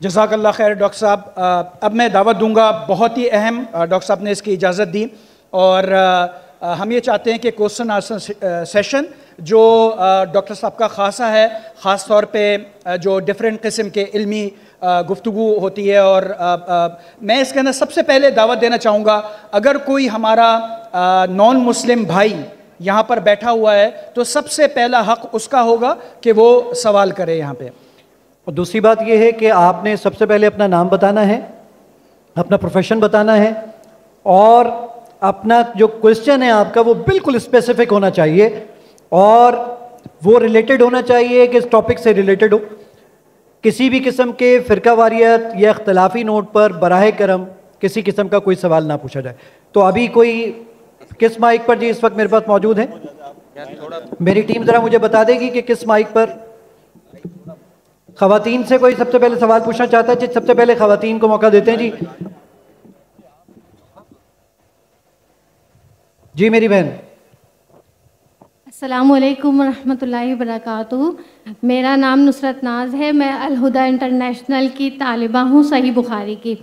जज़ाकल्लाह खैर डॉक्टर साहब। अब मैं दावत दूंगा, बहुत ही अहम, डॉक्टर साहब ने इसकी इजाज़त दी, और हम ये चाहते हैं कि क्वेश्चन आंसर सेशन जो डॉक्टर साहब का खासा है, ख़ास तौर पे जो डिफरेंट किस्म के इल्मी गुफ्तगू होती है, और मैं इसके अंदर सबसे पहले दावत देना चाहूँगा, अगर कोई हमारा नॉन मुस्लिम भाई यहाँ पर बैठा हुआ है तो सबसे पहला हक़ उसका होगा कि वो सवाल करे यहाँ पे। और दूसरी बात यह है कि आपने सबसे पहले अपना नाम बताना है, अपना प्रोफेशन बताना है, और अपना जो क्वेश्चन है आपका वो बिल्कुल स्पेसिफिक होना चाहिए और वो रिलेटेड होना चाहिए कि इस टॉपिक से रिलेटेड हो। किसी भी किस्म के फ़िरका वारियत या इख्तलाफी नोट पर बराह करम किसी किस्म का कोई सवाल ना पूछा जाए। तो अभी कोई किस माइक पर जी इस वक्त मेरे पास मौजूद है? मेरी टीम ज़रा मुझे बता देगी कि किस माइक पर ख़वातीन से कोई सबसे पहले सवाल पूछना चाहता है। जी सबसे पहले ख़वातीन को मौका देते हैं। जी मेरी बहन। अस्सलामुअलैकुम रहमतुल्लाहि वबरकातुहू। मेरा नाम नुसरत नाज है, मैं अल हुदा इंटरनेशनल की तालिबा हूँ, सही बुखारी की।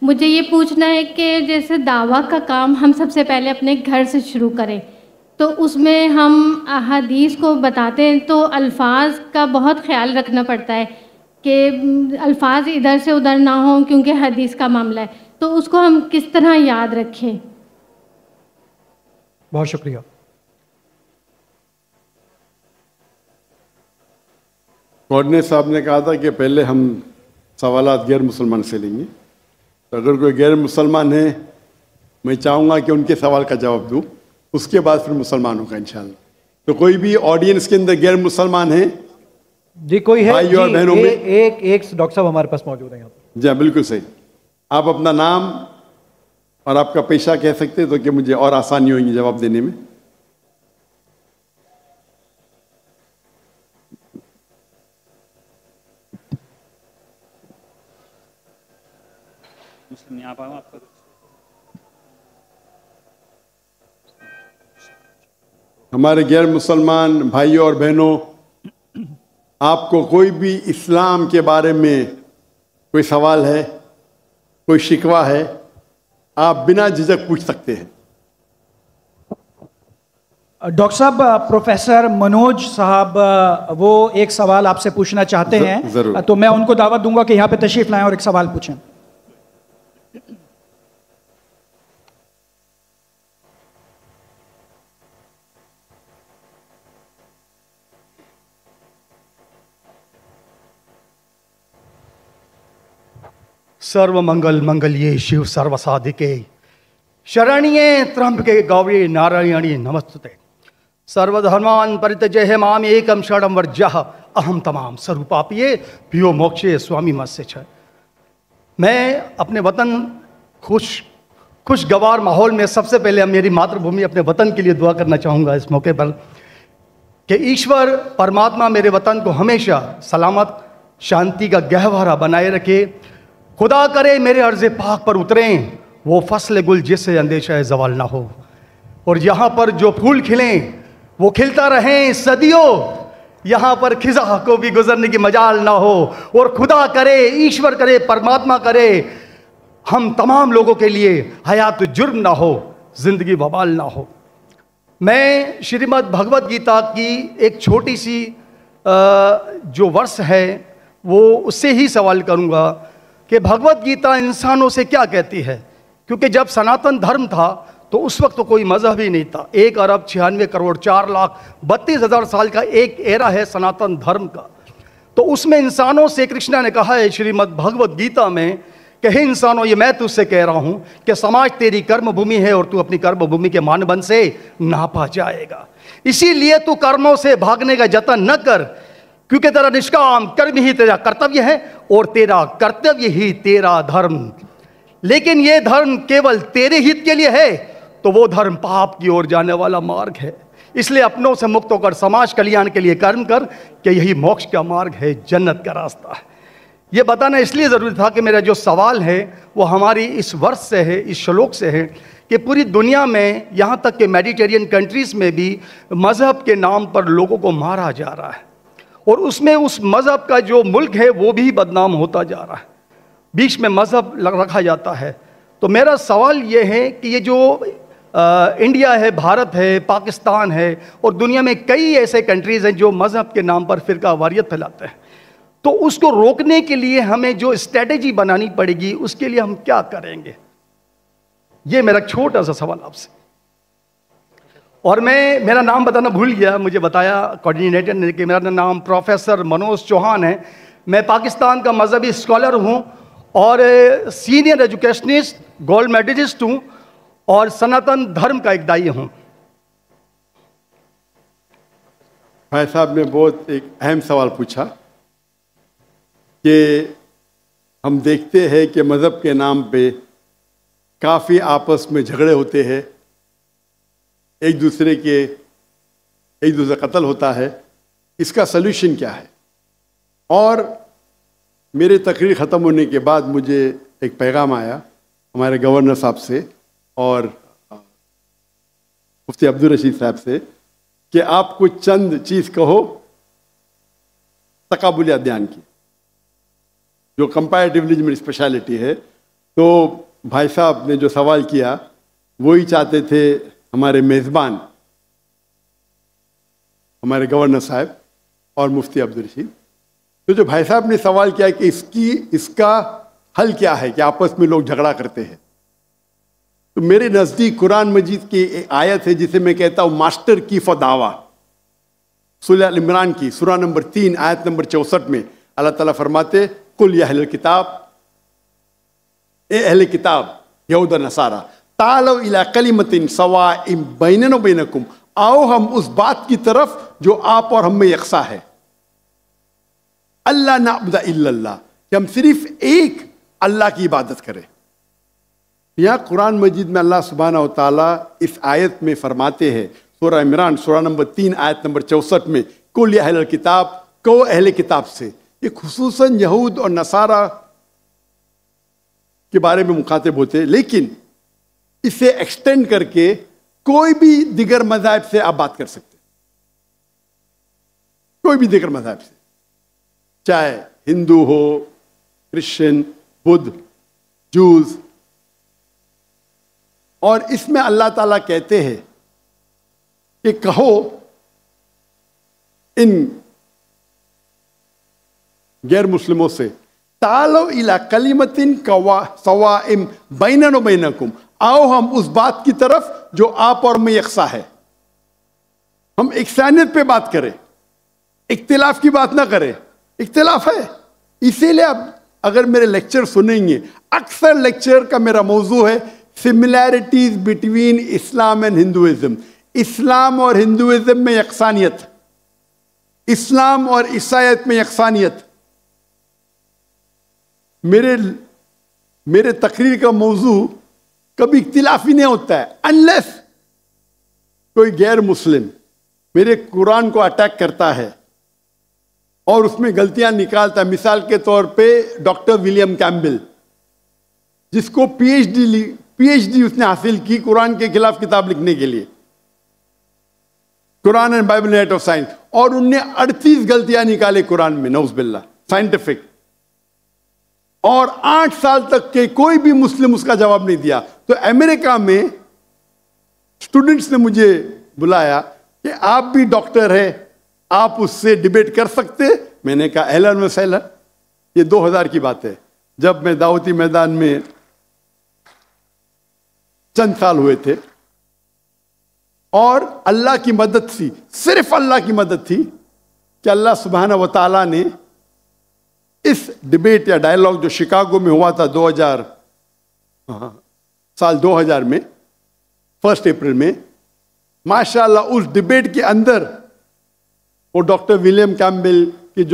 मुझे ये पूछना है कि जैसे दावा का काम हम सबसे पहले अपने घर से शुरू करें, तो उसमें हम अहादीस को बताते हैं तो अल्फाज का बहुत ख्याल रखना पड़ता है कि अल्फाज इधर से उधर ना हों, क्योंकि हदीस का मामला है, तो उसको हम किस तरह याद रखें? बहुत शुक्रिया। कोऑर्डिनेटर साहब ने कहा था कि पहले हम सवालात गैर मुसलमान से लेंगे, तो अगर कोई गैर मुसलमान है मैं चाहूँगा कि उनके सवाल का जवाब दूँ, उसके बाद फिर मुसलमानों का इंशाल्लाह। तो कोई भी ऑडियंस के अंदर गैर मुसलमान है जी? कोई है भाई और बहनों में? एक डॉक्टर साहब हमारे पास मौजूद है यहाँ पर। जी बिल्कुल सही। आप अपना नाम और आपका पेशा कह सकते तो कि मुझे और आसानी होगी जवाब देने में। हमारे गैर मुसलमान भाइयों और बहनों, आपको कोई भी इस्लाम के बारे में कोई सवाल है, कोई शिकवा है, आप बिना झिझक पूछ सकते हैं। डॉक्टर साहब, प्रोफेसर मनोज साहब वो एक सवाल आपसे पूछना चाहते हैं, तो मैं उनको दावत दूंगा कि यहाँ पे तशरीफ लाएं और एक सवाल पूछें। सर्व मंगल मंगल्ये शिव सर्व साधिके शरण्ये त्र्यंबके गौरी नारायणी नमस्तुते। सर्वधर्मान् परित्यज्य माम एकम शरणं वर्जः अहम तमाम स्वरूपापिये पियो मोक्षे स्वामी मत्स्य छ। मैं अपने वतन खुशगवार माहौल में सबसे पहले मेरी मातृभूमि अपने वतन के लिए दुआ करना चाहूँगा इस मौके पर कि ईश्वर परमात्मा मेरे वतन को हमेशा सलामत शांति का गहवारा बनाए रखे। खुदा करे मेरे अर्ज़े पाक पर उतरें वो फसल गुल जिससे अंदेशा जवाल ना हो, और यहाँ पर जो फूल खिलें वो खिलता रहें सदियों, यहाँ पर खिजा को भी गुजरने की मजाल ना हो। और खुदा करे, ईश्वर करे, परमात्मा करे हम तमाम लोगों के लिए हयात जुर्म ना हो, जिंदगी वबाल ना हो। मैं श्रीमद् भगवत गीता की एक छोटी सी जो वर्ष है वो उससे ही सवाल करूँगा कि भगवत गीता इंसानों से क्या कहती है, क्योंकि जब सनातन धर्म था तो उस वक्त तो कोई मजहब ही नहीं था। 1 अरब 96 करोड़ 4,32,000 साल का एक एरा है सनातन धर्म का। तो उसमें इंसानों से कृष्ण ने कहा है श्रीमद् भगवत गीता में कि हे इंसानों, ये मैं तुझसे कह रहा हूँ कि समाज तेरी कर्म भूमि है और तू अपनी कर्म भूमि के मानदंड से नापा जाएगा। इसीलिए तू कर्मों से भागने का जतन न कर, क्योंकि तेरा निष्काम कर्म ही तेरा कर्तव्य है और तेरा कर्तव्य ही तेरा धर्म। लेकिन ये धर्म केवल तेरे हित के लिए है तो वो धर्म पाप की ओर जाने वाला मार्ग है। इसलिए अपनों से मुक्त होकर समाज कल्याण के लिए कर्म कर कि यही मोक्ष का मार्ग है, जन्नत का रास्ता है। ये बताना इसलिए ज़रूरी था कि मेरा जो सवाल है वो हमारी इस वर्ष से है, इस श्लोक से है कि पूरी दुनिया में, यहाँ तक कि मेडिटेरियन कंट्रीज़ में भी मज़हब के नाम पर लोगों को मारा जा रहा है। और उसमें उस मज़हब का जो मुल्क है वो भी बदनाम होता जा रहा है, बीच में मज़हब रखा जाता है। तो मेरा सवाल ये है कि ये जो इंडिया है, भारत है, पाकिस्तान है और दुनिया में कई ऐसे कंट्रीज़ हैं जो मज़हब के नाम पर फ़िरका वारियत फैलाते हैं, तो उसको रोकने के लिए हमें जो स्ट्रेटेजी बनानी पड़ेगी उसके लिए हम क्या करेंगे? ये मेरा छोटा सा सवाल आपसे। और मैं मेरा नाम बताना भूल गया, मुझे बताया कोऑर्डिनेटर ने कि मेरा नाम प्रोफेसर मनोज चौहान है। मैं पाकिस्तान का मजहबी स्कॉलर हूँ और सीनियर एजुकेशनिस्ट, गोल्ड मेडलिस्ट हूँ और सनातन धर्म का एक दाई हूँ। भाई साहब ने बहुत एक अहम सवाल पूछा कि हम देखते हैं कि मज़हब के नाम पे काफ़ी आपस में झगड़े होते हैं, एक दूसरे कत्ल होता है, इसका सल्यूशन क्या है? और मेरे तकरीर ख़त्म होने के बाद मुझे एक पैगाम आया हमारे गवर्नर साहब से और मुफ्ती अब्दुल रशीद साहब से कि आप कुछ चंद चीज़ कहो तकाबुली अध्ययन की, जो कंपैरेटिव रिलीजन में स्पेशलिटी है। तो भाई साहब ने जो सवाल किया वही चाहते थे हमारे मेज़बान, हमारे गवर्नर साहब और मुफ्ती अब्दुल रशीद। तो जो भाई साहब ने सवाल किया कि इसका हल क्या है कि आपस में लोग झगड़ा करते हैं, तो मेरे नज़दीक कुरान मजीद की एक आयत है जिसे मैं कहता हूँ मास्टर की फॉर दावा, सूरह इमरान की सूरह नंबर 3 आयत नंबर 64 में अल्लाह ताला फरमाते कुल या अहले किताब, ए अहले किताब यहूद और नसारा, तालो इला कलिमतिन सवाइम बैनना व बैनकुम, आओ हम उस बात की तरफ जो आप और हम में यकसा है। अल्लाह नाबुदा इल्लल्लाह, कि हम सिर्फ एक अल्लाह की इबादत करें। यहाँ कुरान मजीद में अल्लाह सुब्हानहू व तआला इस आयत में फरमाते हैं, सूरह इमरान सूरह नंबर 3 आयत नंबर 64 में, कुल या अहले किताब, कहो अहले किताब से। ये खुसूसन यहूद और नसारा के बारे में मुखातिब होते, लेकिन इसे एक्सटेंड करके कोई भी दिगर मज़हब से आप बात कर सकते, कोई भी दिगर मज़हब से, चाहे हिंदू हो, क्रिश्चियन, बुद्ध, जूस। और इसमें अल्लाह ताला कहते हैं कि कहो इन गैर मुस्लिमों से, तालो इला कलिमतिन सवाइम बैनना व बैनकुम, आओ हम उस बात की तरफ जो आप और में यकसा है। हम इकसानियत पे बात करें, इख्तिलाफ की बात ना करें। इख्तिलाफ है, इसीलिए आप अगर मेरे लेक्चर सुनेंगे, अक्सर लेक्चर का मेरा मौजू है similarities between Islam and Hinduism, इस्लाम और हिंदुइज्म में यकसानियत, इस्लाम और ईसाईयत में यकसानियत। मेरे तकरीर का मौजू कभी इख्तिलाफी नहीं होता है, अनलेस कोई गैर मुस्लिम मेरे कुरान को अटैक करता है और उसमें गलतियां निकालता है। मिसाल के तौर पे डॉक्टर विलियम कैम्बल, जिसको पीएचडी उसने हासिल की कुरान के खिलाफ किताब लिखने के लिए, Quran and Bible net of science, और उनने 38 गलतियां निकाले कुरान में, नौज़ बिल्लाह, साइंटिफिक। और 8 साल तक के कोई भी मुस्लिम उसका जवाब नहीं दिया। तो अमेरिका में स्टूडेंट्स ने मुझे बुलाया कि आप भी डॉक्टर हैं, आप उससे डिबेट कर सकते। मैंने कहा अहलन व सहलन। ये 2000 की बात है, जब मैं दावती मैदान में चंद साल हुए थे, और अल्लाह की मदद थी, सिर्फ अल्लाह की मदद थी कि अल्लाह सुब्हानहू व तआला ने इस डिबेट या डायलॉग जो शिकागो में हुआ था 2000 में 1 अप्रैल में, माशाल्लाह उस डिबेट के अंदर वो डॉक्टर विलियम कैम्बल की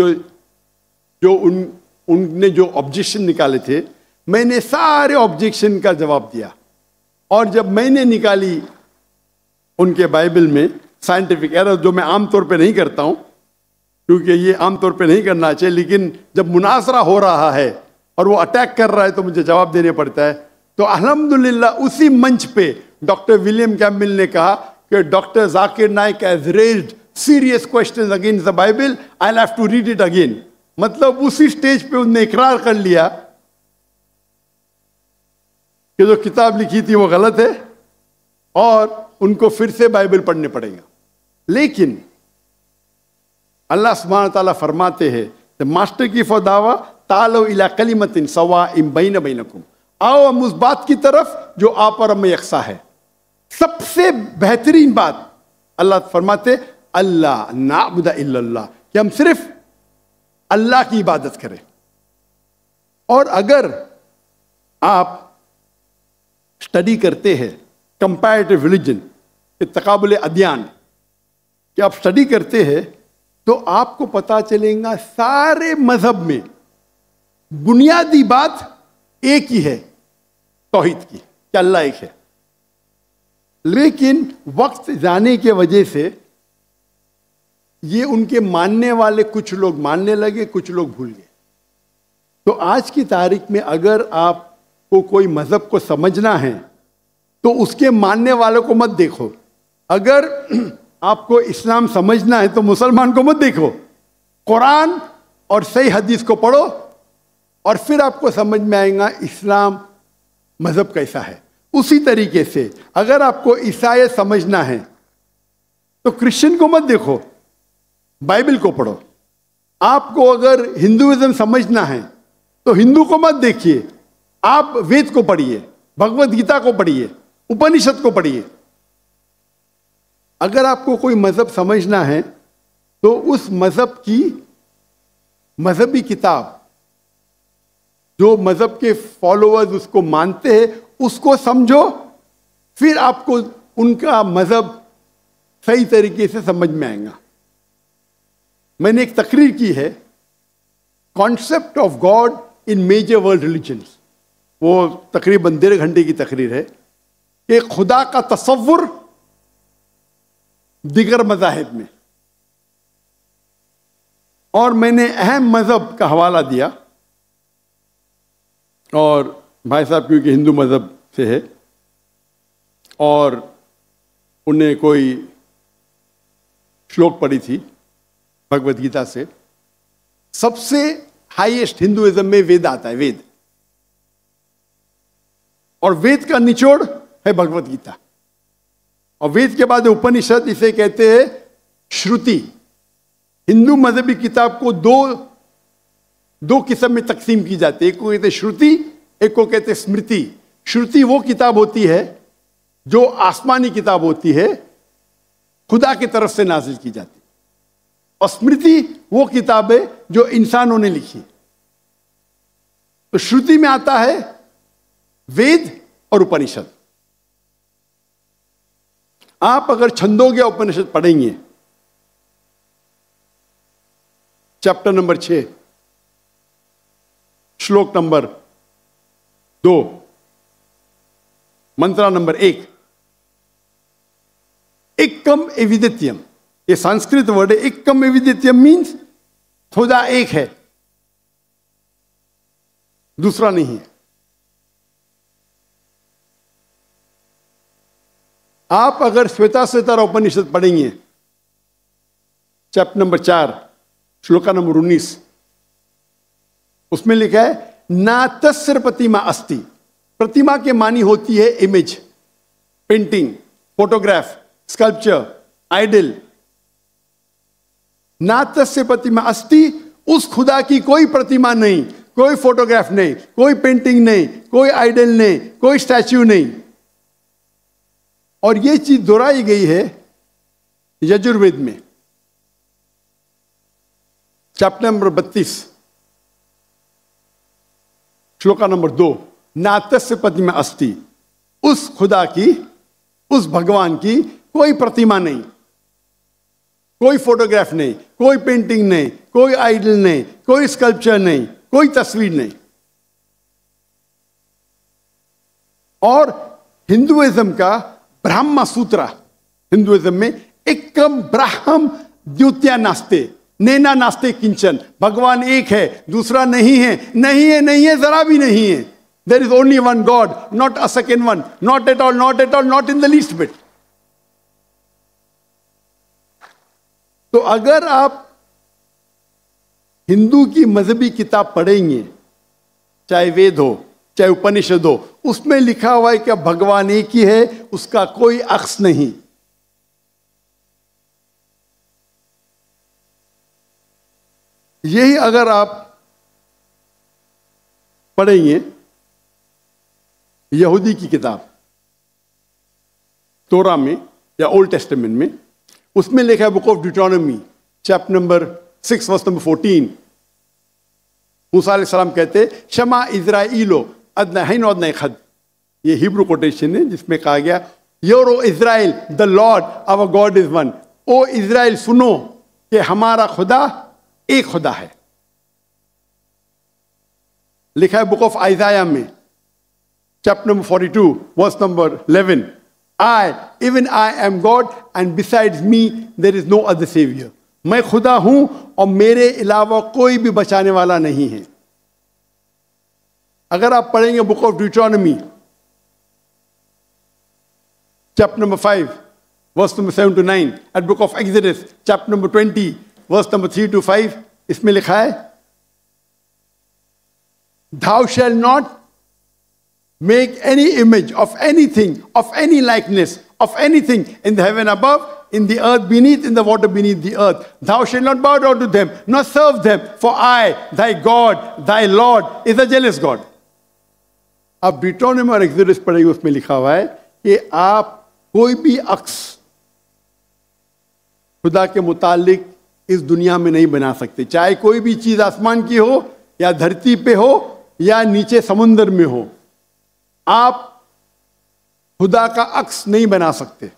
उनने जो ऑब्जेक्शन निकाले थे, मैंने सारे ऑब्जेक्शन का जवाब दिया। और जब मैंने निकाली उनके बाइबल में साइंटिफिक एरर, जो मैं आमतौर पे नहीं करता हूं क्योंकि ये आमतौर पे नहीं करना चाहिए, लेकिन जब मुनाजरा हो रहा है और वो अटैक कर रहा है तो मुझे जवाब देने पड़ता है। तो अल्हम्दुलिल्लाह उसी मंच पे डॉक्टर विलियम कैम्बल ने कहा कि doctor Zakir Naik has raised serious questions against the Bible, I'll have to read it again. मतलब उसी स्टेज पे उन्होंने इकरार कर लिया कि जो किताब लिखी थी वो गलत है और उनको फिर से बाइबल पढ़ने पड़ेगा। लेकिन अल्लाह सुब्हानहू तआला फरमाते हैं, द मास्टर की फदावा तालो इला कलिमतिन सवाइम बैन बैनकुम, आओ हम उस बात की तरफ जो आप और हम यकसा है। सबसे बेहतरीन बात अल्लाह फरमाते अल्लाह नाबुदा इल्लल्लाह, कि हम सिर्फ अल्लाह की इबादत करें। और अगर आप स्टडी करते हैं कंपैरेटिव रिलीजन के तकाबुल अध्ययन कि आप स्टडी करते हैं तो आपको पता चलेगा सारे मजहब में बुनियादी बात एक ही है, तौहीद की, कि अल्लाह एक है। लेकिन वक्त जाने के वजह से ये उनके मानने वाले कुछ लोग मानने लगे, कुछ लोग भूल गए। तो आज की तारीख में अगर आपको कोई मजहब को समझना है तो उसके मानने वालों को मत देखो। अगर आपको इस्लाम समझना है तो मुसलमान को मत देखो, कुरान और सही हदीस को पढ़ो और फिर आपको समझ में आएगा इस्लाम मजहब कैसा है। उसी तरीके से अगर आपको ईसाई समझना है तो क्रिश्चियन को मत देखो, बाइबल को पढ़ो। आपको अगर हिंदुइज्म समझना है तो हिंदू को मत देखिए, आप वेद को पढ़िए, भगवत गीता को पढ़िए, उपनिषद को पढ़िए। अगर आपको कोई मजहब समझना है तो उस मजहब की मजहबी किताब, जो मजहब के फॉलोअर्स उसको मानते हैं, उसको समझो, फिर आपको उनका मजहब सही तरीके से समझ में आएगा। मैंने एक तकरीर की है, concept of God in major world religions, वो तकरीबन 1.5 घंटे की तकरीर है कि खुदा का तसव्वुर दिगर मज़ाहिब में। और मैंने अहम मजहब का हवाला दिया, और भाई साहब क्योंकि हिंदू मजहब से है और उन्हें कोई श्लोक पढ़ी थी भगवत गीता से। सबसे हाईएस्ट हिंदुइज्म में वेद आता है, वेद, और वेद का निचोड़ है भगवत गीता। और वेद के बाद उपनिषद, इसे कहते हैं श्रुति। हिंदू मजहबी किताब को दो किस्म में तकसीम की जाती है, एक को कहते हैं श्रुति, एक को कहते हैं स्मृति। श्रुति वो किताब होती है जो आसमानी किताब होती है, खुदा की तरफ से नाजिल की जाती है, और स्मृति वो किताब है जो इंसानों ने लिखी। तो श्रुति में आता है वेद और उपनिषद। आप अगर छंदोग्य उपनिषद पढ़ेंगे, चैप्टर नंबर 6 श्लोक नंबर 2 मंत्रा नंबर 1, एकम एविदित्यम, ये संस्कृत वर्ड है। एकम एविदित्यम मीन्स खुदा एक है, दूसरा नहीं है। आप अगर श्वेताश्वेतर उपनिषद पढ़ेंगे, चैप्टर नंबर 4 श्लोका नंबर 19, उसमें लिखा है ना तस्य प्रतिमा अस्ति। प्रतिमा के मानी होती है image, painting, photograph, sculpture, idol. ना तस्य प्रतिमा अस्ति, उस खुदा की कोई प्रतिमा नहीं, कोई फोटोग्राफ नहीं, कोई पेंटिंग नहीं, कोई आइडल नहीं, कोई स्टैच्यू नहीं। और यह चीज दोहराई गई है यजुर्वेद में, चैप्टर नंबर 32 श्लोका नंबर 2, नातस्य प्रतिमा अस्ति। उस खुदा की, उस भगवान की कोई प्रतिमा नहीं, कोई फोटोग्राफ नहीं, कोई पेंटिंग नहीं, कोई आइडल नहीं, कोई स्कल्पचर नहीं, कोई तस्वीर नहीं। और हिंदुइज्म का ब्रह्म सूत्र, हिंदुइज्म में एकम ब्रह्म द्वितीया नास्ते, नैना नास्ते किंचन। भगवान एक है, दूसरा नहीं है, नहीं है, नहीं है, जरा भी नहीं है। There is only one God, not a second one, not at all, not at all, not in the least bit. तो अगर आप हिंदू की मजहबी किताब पढ़ेंगे, चाहे वेद हो चाहे उपनिषद हो, उसमें लिखा हुआ है कि भगवान एक ही है, उसका कोई अक्स नहीं। यही अगर आप पढ़ेंगे यहूदी की किताब तोरा में या ओल्ड टेस्टामेंट में, उसमें लिखा है book of Deuteronomy chapter number 6 verse number 14, मूसा अलैहि सलाम कहते शमा इज़राइलो अदनहैन अदनै खद, ये हिब्रू कोटेशन है जिसमें कहा गया your O Israel the Lord our God is one, O Israel सुनो कि हमारा खुदा एक खुदा है। लिखा है बुक ऑफ आइज़ाया में chapter number 42 verse number 11, even I am God and besides me there is no other savior, मैं खुदा हूं और मेरे अलावा कोई भी बचाने वाला नहीं है। अगर आप पढ़ेंगे book of Deuteronomy chapter number 5 verse number 7 to 9, at book of Exodus chapter number 20 verse number 3 to 5, इसमें लिखा है thou shall not make any image of anything, of any likeness, of anything in the heaven above, in the earth beneath, in the water beneath the earth. Thou shalt not bow down to them, nor serve them, for I, thy God, thy Lord, is a jealous God. अब ड्यूटोनॉमी और exodus पढ़ेंगे, उसमें लिखा हुआ है कि आप कोई भी अक्स खुदा के मुतालिक इस दुनिया में नहीं बना सकते, चाहे कोई भी चीज आसमान की हो या धरती पे हो या नीचे समुद्र में हो, आप खुदा का अक्स नहीं बना सकते।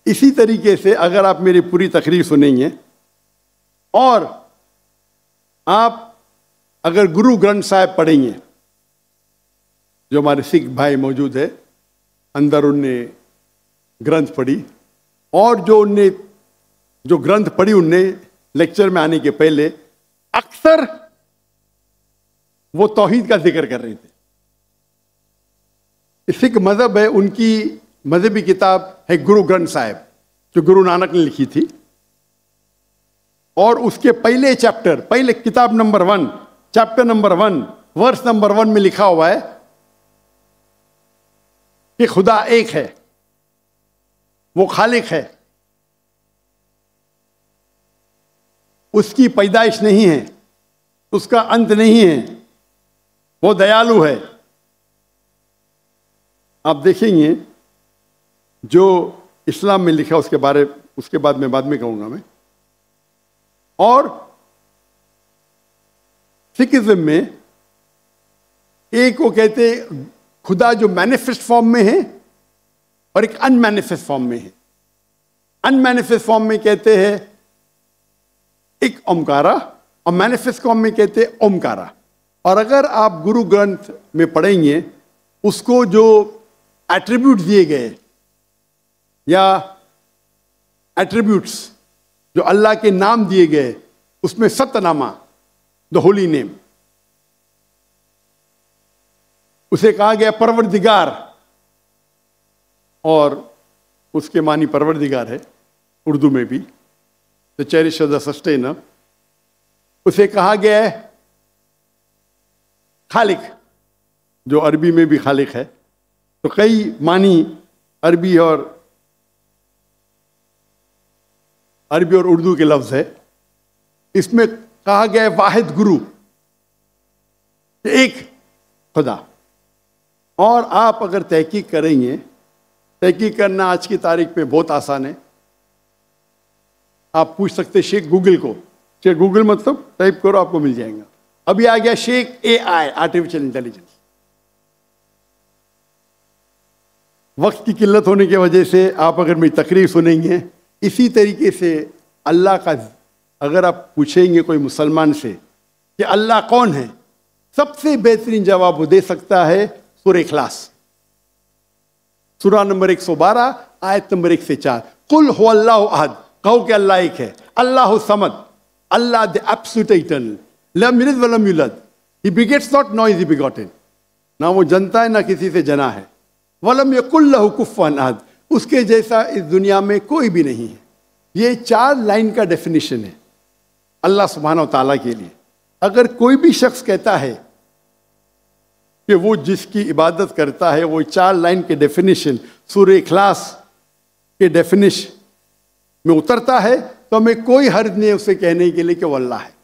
इसी तरीके से अगर आप मेरी पूरी तकरीर सुनेंगे और आप अगर गुरु ग्रंथ साहिब पढ़ेंगे, जो हमारे सिख भाई मौजूद है अंदर, उनने ग्रंथ पढ़ी और जो ग्रंथ पढ़ी उनने लेक्चर में आने के पहले अक्सर वो तौहीद का जिक्र कर रहे थे। सिख मजहब है, उनकी मजहबी किताब है गुरु ग्रंथ साहिब जो गुरु नानक ने लिखी थी, और उसके पहले चैप्टर, पहले किताब नंबर 1 चैप्टर नंबर 1 वर्स नंबर 1 में लिखा हुआ है कि खुदा एक है, वो खालिक है, उसकी पैदाइश नहीं है, उसका अंत नहीं है, वो दयालु है। आप देखेंगे जो इस्लाम में लिखा उसके बाद में कहूंगा मैं। और सिखिज्म में एक वो कहते खुदा जो मैनिफेस्ट फॉर्म में है और एक अनमैनिफेस्ट फॉर्म में है। अनमैनिफेस्ट फॉर्म में कहते हैं एक ओमकारा और मैनिफेस्ट फॉर्म में कहते हैं ओमकारा। और अगर आप गुरु ग्रंथ में पढ़ेंगे, उसको जो एट्रीब्यूट दिए गए या एट्रीब्यूट्स जो अल्लाह के नाम दिए गए, उसमें सतनामा द होली नेम, उसे कहा गया परवरदिगार, और उसके मानी परवरदिगार है उर्दू में भी, द चेरिश द सस्टेनर। उसे कहा गया है खालिक, जो अरबी में भी खालिक है। तो कई मानी अरबी और उर्दू के लफ्ज है। इसमें कहा गया है वाहिद गुरु, एक खुदा। और आप अगर तहकीक करेंगे, तहकीक करना आज की तारीख में बहुत आसान है। आप पूछ सकते शेख गूगल को, शेख गूगल मतलब टाइप करो आपको मिल जाएगा। अभी आ गया शेख AI, आर्टिफिशियल इंटेलिजेंस। वक्त की किल्लत होने की वजह से आप अगर मेरी तकरीर सुनेंगे, इसी तरीके से अल्लाह का अगर आप पूछेंगे कोई मुसलमान से कि अल्लाह कौन है, सबसे बेहतरीन जवाब वो दे सकता है सूरह इखलास, सूरा नंबर 112 आयत नंबर 1 से 4। कुल हु अल्लाहु अहद, कहो कि अल्लाह एक है। अल्लाहु समद, अल्लाह द एब्सोल्यूट इटर्नल, लम यलिद वलम यूलद, he begets not not is he begotten, ना वो जनता है ना किसी से जना है। वलम यकुल लहू कुफ़ुवन अहद, उसके जैसा इस दुनिया में कोई भी नहीं है। ये 4 लाइन का डेफिनेशन है अल्लाह सुब्हानहू व तआला के लिए। अगर कोई भी शख्स कहता है कि वो जिसकी इबादत करता है वो 4 लाइन के डेफिनेशन सूरह इखलास के डेफिनेशन में उतरता है, तो हमें कोई हर्ज नहीं उसे कहने के लिए कि वो अल्लाह है।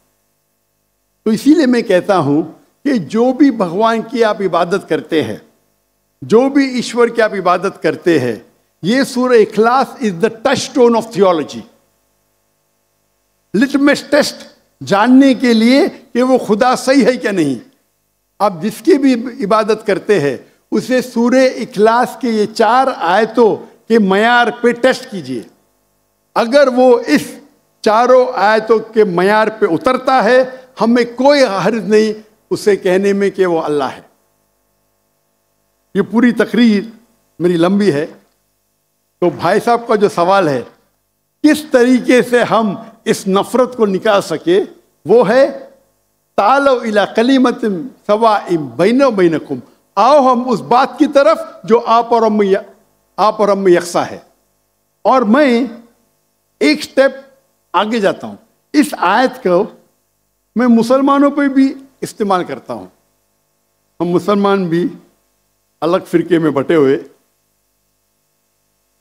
तो इसीलिए मैं कहता हूं कि जो भी भगवान की आप इबादत करते हैं, जो भी ईश्वर की आप इबादत करते हैं, ये सूरह इखलास is the touchstone of theology, litmus test जानने के लिए कि वो खुदा सही है क्या नहीं। आप जिसकी भी इबादत करते हैं उसे सूरह इखलास के ये 4 आयतों के मयार पे टेस्ट कीजिए। अगर वो इस 4 आयतों के मयार पे उतरता है, हमें कोई हर्ज नहीं उसे कहने में कि वो अल्लाह है। ये पूरी तकरीर मेरी लंबी है, तो भाई साहब का जो सवाल है किस तरीके से हम इस नफरत को निकाल सके, वो है तालो इला कलिमतिन सवाइम बैना बैनकुम, आओ हम उस बात की तरफ जो आप और हम में यकसा है। और मैं एक स्टेप आगे जाता हूं, इस आयत को मैं मुसलमानों पे भी इस्तेमाल करता हूं। हम मुसलमान भी अलग फिरके में बटे हुए,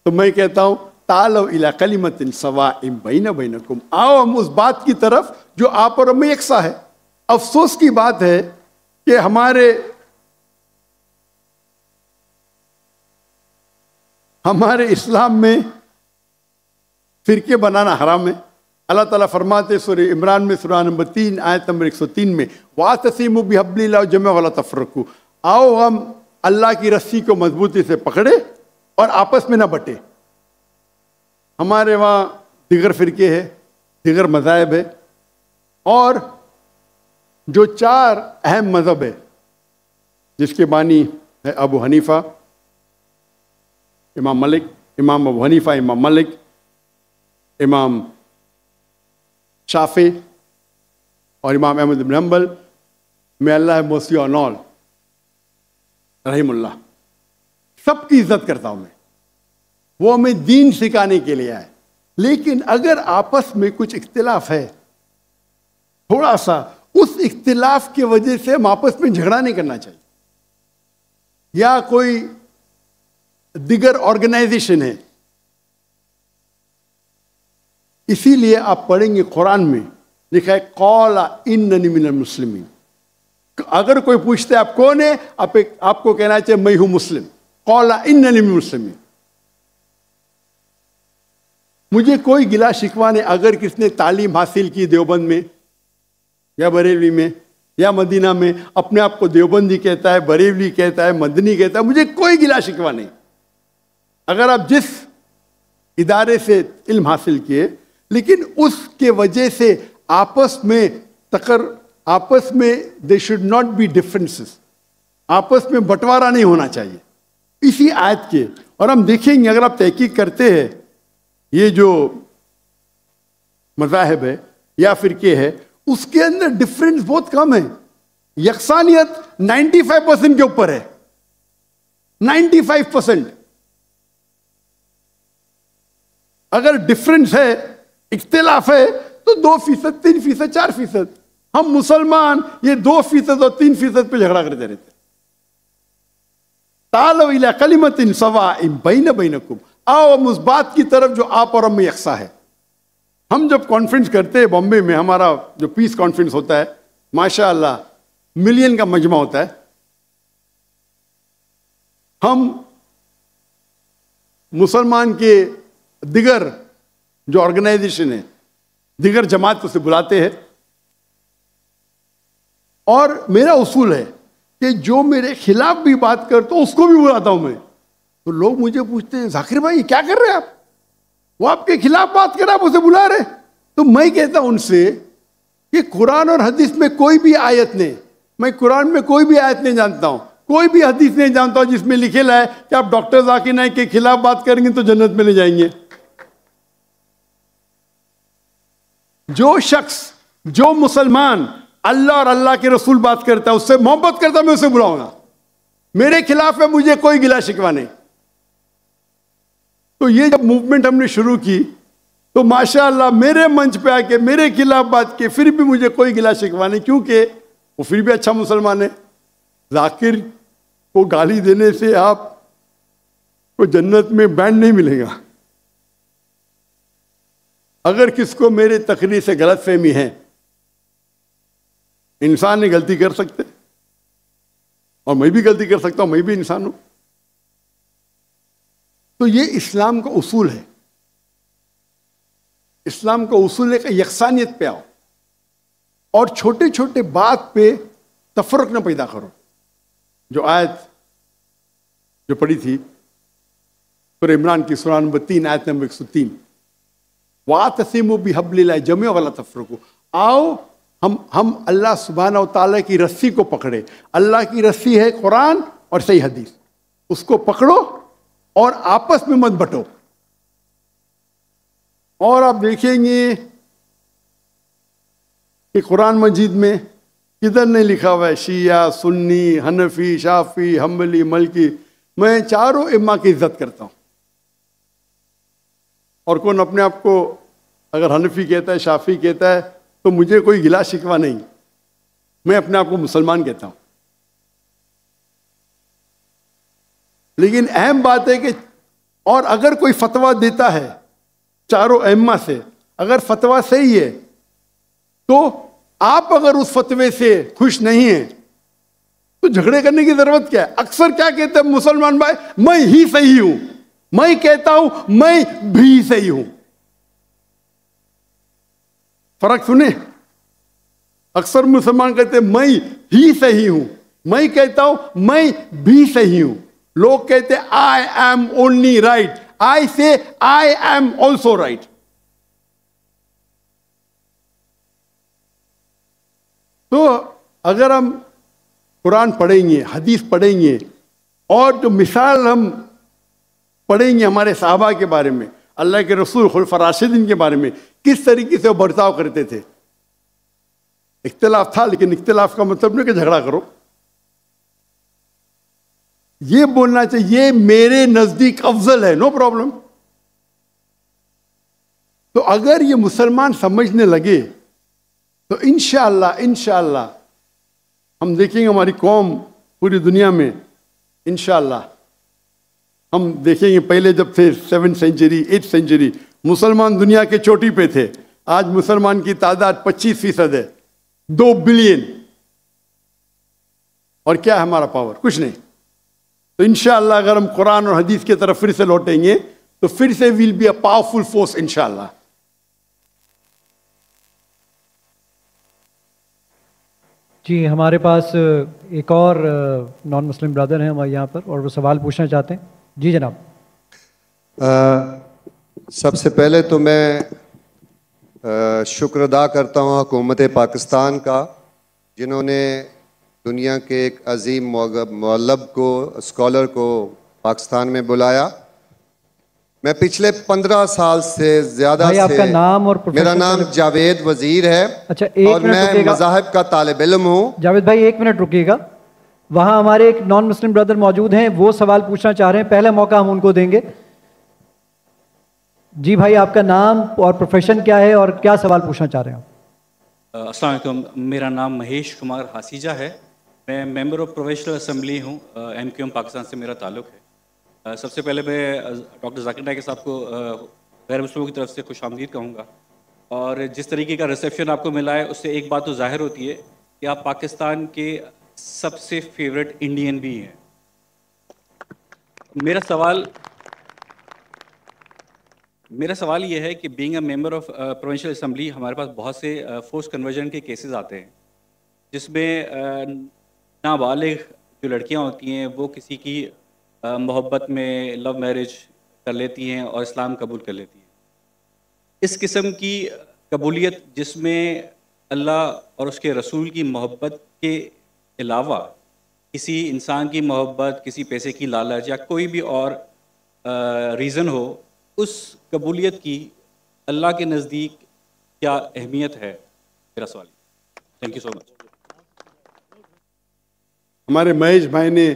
तो मैं कहता हूं तालो इला कलिमतिन सवाइम बैना बैनकुम, आओ हम उस बात की तरफ जो आप और हम में यकसा है। अफसोस की बात है कि हमारे इस्लाम में फिरके बनाना हराम है। अल्लाह ताला फरमाते सूरह इमरान में सूरह नंबर 3 आयत नंबर 103 में, वातसिमु बिहब्लिल्लाहि जमीअन वला तफरकू, आओ हम अल्लाह की रस्सी को मजबूती से पकड़े और आपस में ना बटे। हमारे वहाँ दिगर फिरके है, दिगर मज़ाहिब है, और जो 4 अहम मज़हब है जिसके बानी है अबू हनीफा, इमाम मलिक, इमाम अबू हनीफा, इमाम मलिक, इमाम शाफी और इमाम अहमद बिन हंबल, मे अल्लाह मोसी ऑन ऑल रहीमुल्लाह, सबकी इज्जत करता हूं मैं। वो हमें दीन सिखाने के लिए आए, लेकिन अगर आपस में कुछ इख्तिलाफ है थोड़ा सा, उस इख्तिलाफ की वजह से हम आपस में झगड़ा नहीं करना चाहिए। या कोई दिगर ऑर्गेनाइजेशन है, इसीलिए आप पढ़ेंगे कुरान में लिखा है कौला इन्ननी मिनल मुस्लिमीन। अगर कोई पूछते आप कौन है, आपको कहना चाहिए मैं हूं मुस्लिम। कौला इन्ननी मिनल मुस्लिमीन। मुझे कोई गिला शिकवा नहीं अगर किसने तालीम हासिल की देवबंद में या बरेली में या मदीना में, अपने आप को देवबंदी कहता है, बरेली कहता है, मदनी कहता है, मुझे कोई गिला शिकवा नहीं। अगर आप जिस इदारे से इल्म हासिल किए, लेकिन उसके वजह से आपस में they should not be differences, आपस में बंटवारा नहीं होना चाहिए इसी आयत के। और हम देखेंगे अगर आप तहकीक करते हैं, ये जो मज़ाहिब है या फिरके है, उसके अंदर डिफरेंस बहुत कम है। यकसानियत 95% के ऊपर है, 95%। अगर डिफरेंस है, इख्तिलाफ है, तो 2%, 3%, 4%। हम मुसलमान ये 2% और 3% पे झगड़ा करते रहते। तालो इला कलिमतिन सवाइम बैना बैनकुम, आओ हम उस बात की तरफ जो आप और हम में यकसा है। हम जब कॉन्फ्रेंस करते हैं बॉम्बे में, हमारा जो पीस कॉन्फ्रेंस होता है, माशाअल्लाह मिलियन का मजमा होता है। हम मुसलमान के दिगर जो ऑर्गेनाइजेशन है, दिगर जमात को से बुलाते हैं, और मेरा उसूल है कि जो मेरे खिलाफ भी बात करता हूं उसको भी बुलाता हूं मैं। तो लोग मुझे पूछते हैं जाकिर भाई क्या कर रहे हैं आप, वो आपके खिलाफ बात कर रहे, आप उसे बुला रहे। तो मैं कहता हूं उनसे कि कुरान और हदीस में कोई भी आयत नहीं, मैं कुरान में कोई भी आयत नहीं जानता हूं, कोई भी हदीस नहीं जानता हूं जिसमें लिखे है कि आप डॉक्टर जाकिर नाइक के खिलाफ बात करेंगे तो जन्नत में ले जाएंगे। जो शख्स, जो मुसलमान अल्लाह और अल्लाह के रसूल बात करता है, उससे मोहब्बत करता, मैं उसे बुलाऊंगा। मेरे खिलाफ है, मुझे कोई गिला शिकवा नहीं। तो ये जब मूवमेंट हमने शुरू की तो माशाअल्लाह मेरे मंच पे आके मेरे खिलाफ बात की, फिर भी मुझे कोई गिला शिकवा नहीं, क्योंकि वो फिर भी अच्छा मुसलमान है। जाकिर को गाली देने से आप को जन्नत में बैंड नहीं मिलेगा। अगर किसको मेरे तकरीर से गलतफहमी है, इंसान ने गलती कर सकते और मैं भी गलती कर सकता हूं, मैं भी इंसान हूं। तो ये इस्लाम का उसूल है। इस्लाम का उसूल है कि यकसानियत पे आओ और छोटे छोटे बात पे तफरक न पैदा करो। जो आयत जो पढ़ी थी सूरह इमरान की सूरह नंबर 3 आयत नंबर 103, वातसिमु बिहब्लिल्लाह जमीअन वला तफरकू। आओ हम अल्लाह सुब्हानहू व तआला की रस्सी को पकड़े। अल्लाह की रस्सी है कुरान और सही हदीस, उसको पकड़ो और आपस में मत बंटो। और आप देखेंगे कि कुरान मजीद में किधर नहीं लिखा हुआ है शिया, सुन्नी, हनफी, शाफी, हम्बली, मलकी। मैं चारों इम्मा की इज्जत करता हूं। और कौन अपने आप को अगर हनफी कहता है, शाफी कहता है, तो मुझे कोई गिला शिकवा नहीं। मैं अपने आप को मुसलमान कहता हूं। लेकिन अहम बात है कि और अगर कोई फतवा देता है चारों अइम्मा से, अगर फतवा सही है तो आप अगर उस फतवे से खुश नहीं हैं तो झगड़े करने की जरूरत क्या है। अक्सर क्या कहते हैं मुसलमान भाई, मैं ही सही हूं, मैं कहता हूं मैं भी सही हूं। फर्क सुने, अक्सर मुसलमान कहते हैं मैं ही सही हूं, मैं कहता हूं मैं भी सही हूं। लोग कहते हैं आई एम ओनली राइट, आई से आई एम ऑल्सो राइट। तो अगर हम कुरान पढ़ेंगे, हदीस पढ़ेंगे और जो मिसाल हम पढ़ेंगे हमारे साहबा के बारे में, अल्लाह के रसूल खुलफा राशिदीन के बारे में, किस तरीके से वो बर्ताव करते थे। इख्तिलाफ था, लेकिन इख्तिलाफ का मतलब नहीं कि झगड़ा करो। ये बोलना चाहिए ये मेरे नजदीक अफजल है, नो प्रॉब्लम। तो अगर ये मुसलमान समझने लगे तो इंशाअल्लाह हम देखेंगे हमारी कौम पूरी दुनिया में इंशाअल्लाह हम देखेंगे। पहले जब थे 7th सेंचुरी 8th सेंचुरी मुसलमान दुनिया के चोटी पे थे। आज मुसलमान की तादाद 25% है, 2 बिलियन। और क्या है हमारा पावर? कुछ नहीं। तो इंशाअल्लाह अगर हम कुरान और हदीस की तरफ फिर से लौटेंगे तो फिर से will be a powerful force इंशाअल्लाह। जी, हमारे पास एक और नॉन मुस्लिम ब्रदर हैं हमारे यहाँ पर और वो सवाल पूछना चाहते हैं। जी जनाब। सबसे पहले तो मैं शुक्र अदा करता हूँ हुकूमत पाकिस्तान का, जिन्होंने दुनिया के एक अजीम मुअल्लब को, स्कॉलर को पाकिस्तान में बुलाया। मैं पिछले 15 साल से ज़्यादा से, आपका नाम और मेरा नाम जावेद वजीर है। अच्छा, एक और मैं मज़ाहिब का तालिब इल्म हूँ। जावेद भाई 1 मिनट रुकिएगा। वहाँ हमारे एक नॉन मुस्लिम ब्रदर मौजूद हैं, वो सवाल पूछना चाह रहे हैं। पहला मौका हम उनको देंगे। जी भाई, आपका नाम और प्रोफेशन क्या है और क्या सवाल पूछना चाह रहे हैं? अस्सलाम वालेकुम, मेरा नाम महेश कुमार हासीजा है। मैं मेंबर ऑफ प्रोविंशियल असेंबली हूँ। MQM पाकिस्तान से मेरा ताल्लुक़ है। सबसे पहले मैं डॉक्टर जाकिर नाइक साहब को गैर मुस्लिमों की तरफ से खुशामदीद कहूँगा। और जिस तरीके का रिसेप्शन आपको मिला है उससे एक बात तो जाहिर होती है कि आप पाकिस्तान के सबसे फेवरेट इंडियन भी हैं। मेरा सवाल ये है कि being a member of provincial assembly हमारे पास बहुत से फोर्स कन्वर्जन के केसेस आते हैं, जिसमें नाबालिग जो लड़कियां होती हैं वो किसी की मोहब्बत में लव मैरिज कर लेती हैं और इस्लाम कबूल कर लेती हैं। इस किस्म की कबूलियत जिसमें अल्लाह और उसके रसूल की मोहब्बत के अलावा किसी इंसान की मोहब्बत, किसी पैसे की लालच या कोई भी और रीज़न हो, उस कबूलियत की अल्लाह के नज़दीक क्या अहमियत है? मेरा सवाल। Thank you so much. हमारे महेश भाई ने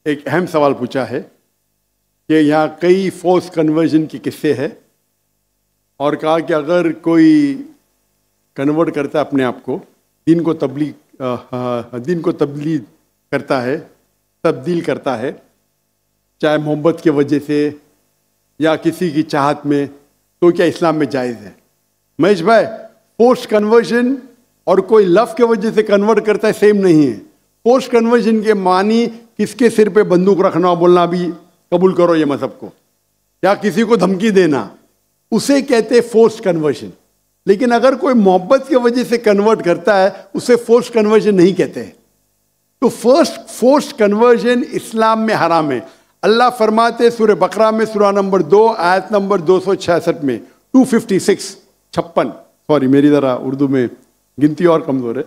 एक अहम सवाल पूछा है कि यहाँ कई फोर्स कन्वर्जन के किस्से हैं और कहा कि अगर कोई कन्वर्ट करता है अपने आप को, दीन को तब्दील करता है, तब्दील करता है, चाहे मोहब्बत की वजह से या किसी की चाहत में, तो क्या इस्लाम में जायज़ है? महेश भाई, फोर्स कन्वर्जन और कोई लव के वजह से कन्वर्ट करता है सेम नहीं है। फोर्स कन्वर्जन के मानी किसके सिर पे बंदूक रखना, बोलना भी कबूल करो ये मजहब को, या किसी को धमकी देना, उसे कहते हैं फोर्स कन्वर्जन। लेकिन अगर कोई मोहब्बत की वजह से कन्वर्ट करता है, उसे फोर्स कन्वर्जन नहीं कहते हैं। तो फोर्स कन्वर्जन इस्लाम में हराम है। अल्लाह फरमाते सूरह बकरा में सूरह नंबर 2 आयत नंबर 266 में 256 56, सॉरी मेरी ज़रा उर्दू में गिनती और कमज़ोर है,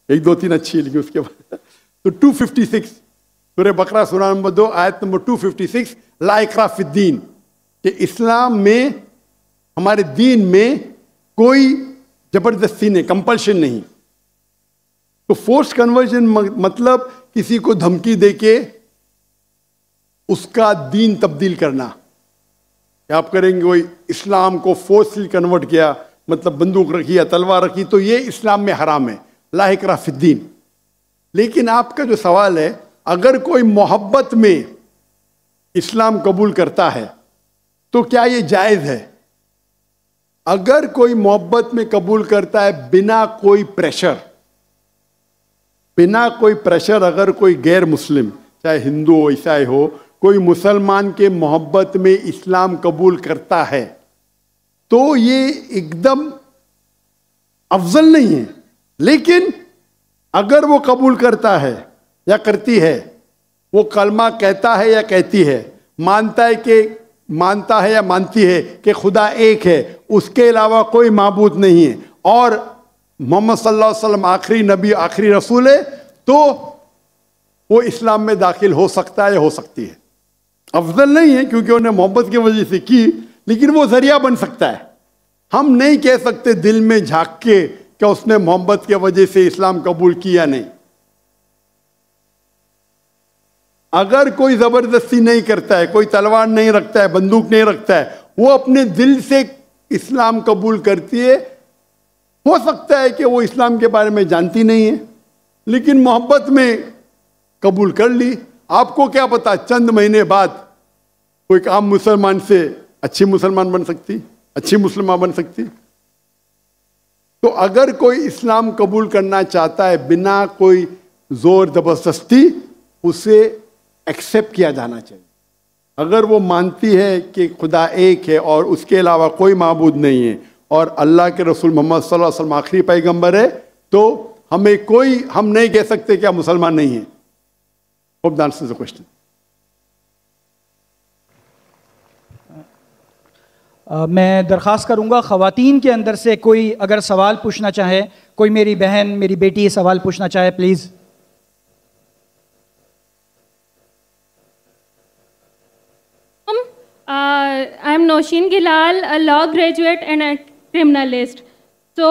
1 2 3 अच्छी है लेकिन उसके बाद तो 256 सूरह बकरा सूरह नंबर 2 आयत नंबर 256, ला इकराह फिद्दीन, कि इस्लाम में, हमारे दीन में कोई जबरदस्ती नहीं, कंपल्शन नहीं। तो फोर्स कन्वर्जन मतलब किसी को धमकी देके उसका दीन तब्दील करना। क्या आप करेंगे? कोई इस्लाम को फोर्सली कन्वर्ट किया, मतलब बंदूक रखी या तलवार रखी, तो ये इस्लाम में हराम है, ला इकराह फिद्दीन। लेकिन आपका जो सवाल है, अगर कोई मोहब्बत में इस्लाम कबूल करता है तो क्या ये जायज़ है? अगर कोई मोहब्बत में कबूल करता है बिना कोई प्रेशर, अगर कोई गैर मुस्लिम, चाहे हिंदू हो, ईसाई हो, कोई मुसलमान के मोहब्बत में इस्लाम कबूल करता है, तो ये एकदम अफजल नहीं है। लेकिन अगर वो कबूल करता है या करती है, वो कलमा कहता है या कहती है, मानता है या मानती है कि खुदा एक है, उसके अलावा कोई माबूद नहीं है, और मोहम्मद सल्लल्लाहु अलैहि वसल्लम आखिरी नबी, आखिरी रसूल है, तो वो इस्लाम में दाखिल हो सकता है या हो सकती है। अफजल नहीं है क्योंकि उन्हें मोहब्बत की वजह से की, लेकिन वो जरिया बन सकता है। हम नहीं कह सकते दिल में झांक के क्या उसने मोहब्बत की वजह से इस्लाम कबूल किया नहीं। अगर कोई जबरदस्ती नहीं करता है, कोई तलवार नहीं रखता है, बंदूक नहीं रखता है, वो अपने दिल से इस्लाम कबूल करती है, हो सकता है कि वो इस्लाम के बारे में जानती नहीं है, लेकिन मोहब्बत में कबूल कर ली। आपको क्या पता, चंद महीने बाद कोई आम मुसलमान से अच्छी मुसलमान बन सकती, अच्छी मुसलमान बन सकती। तो अगर कोई इस्लाम कबूल करना चाहता है बिना कोई जोर जबरदस्ती, उसे एक्सेप्ट किया जाना चाहिए। अगर वो मानती है कि खुदा एक है और उसके अलावा कोई माबूद नहीं है और अल्लाह के रसूल मोहम्मद सल्लल्लाहु अलैहि वसल्लम आखिरी पैगंबर है, तो हम नहीं कह सकते कि आप मुसलमान नहीं हैं। Hope that answers the question. मैं दरख्वास्त करूंगा ख़वातीन के अंदर से कोई अगर सवाल पूछना चाहे, कोई मेरी बहन, मेरी बेटी सवाल पूछना चाहे, please. I am Noshin Gilal, a law graduate and a criminalist. So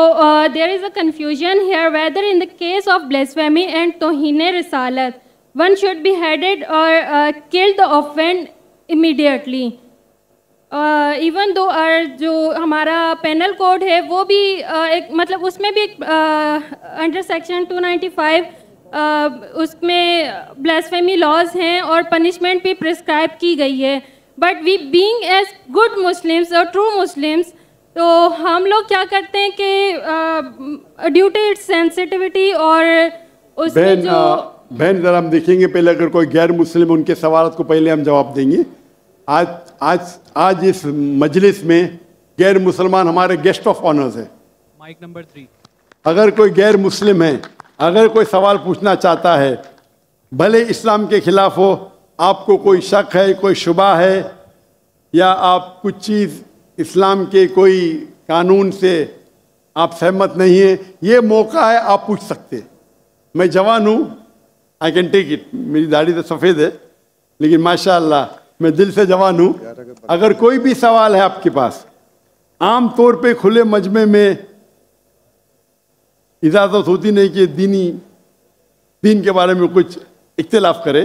there is a confusion here whether in the case of blasphemy and Tohine Risalat, one should be beheaded or kill the offender immediately. Even though जो हमारा panel code है वो भी एक मतलब उसमें भी under section 295 उसमें ब्लास्फेमी लॉज हैं और पनिशमेंट भी प्रिस्क्राइब की गई है। But we being as good Muslims और ट्रू मुस्लिम्स, तो हम लोग क्या करते हैं कि ड्यू टू इट्स सेंसिटिविटी और उसमें जो बहन जरा हम देखेंगे पहले, अगर कोई गैर मुस्लिम, उनके सवाल को पहले हम जवाब देंगे। आज इस मजलिस में गैर मुसलमान हमारे गेस्ट ऑफ ऑनर्स है। Mike number 3। अगर कोई गैर मुस्लिम है, अगर कोई सवाल पूछना चाहता है, भले इस्लाम के खिलाफ हो, आपको कोई शक है, कोई शुबा है, या आप कुछ चीज़ इस्लाम के कोई कानून से आप सहमत नहीं है, ये मौका है, आप पूछ सकते। मैं जवान हूँ, आई कैन टेक इट, मेरी दाढ़ी तो सफ़ेद है लेकिन माशाअल्लाह मैं दिल से जवान हूँ। अगर कोई भी सवाल है आपके पास, आम तौर पे खुले मजमे में इजाज़त होती नहीं कि दीन के बारे में कुछ इख्तिलाफ करे,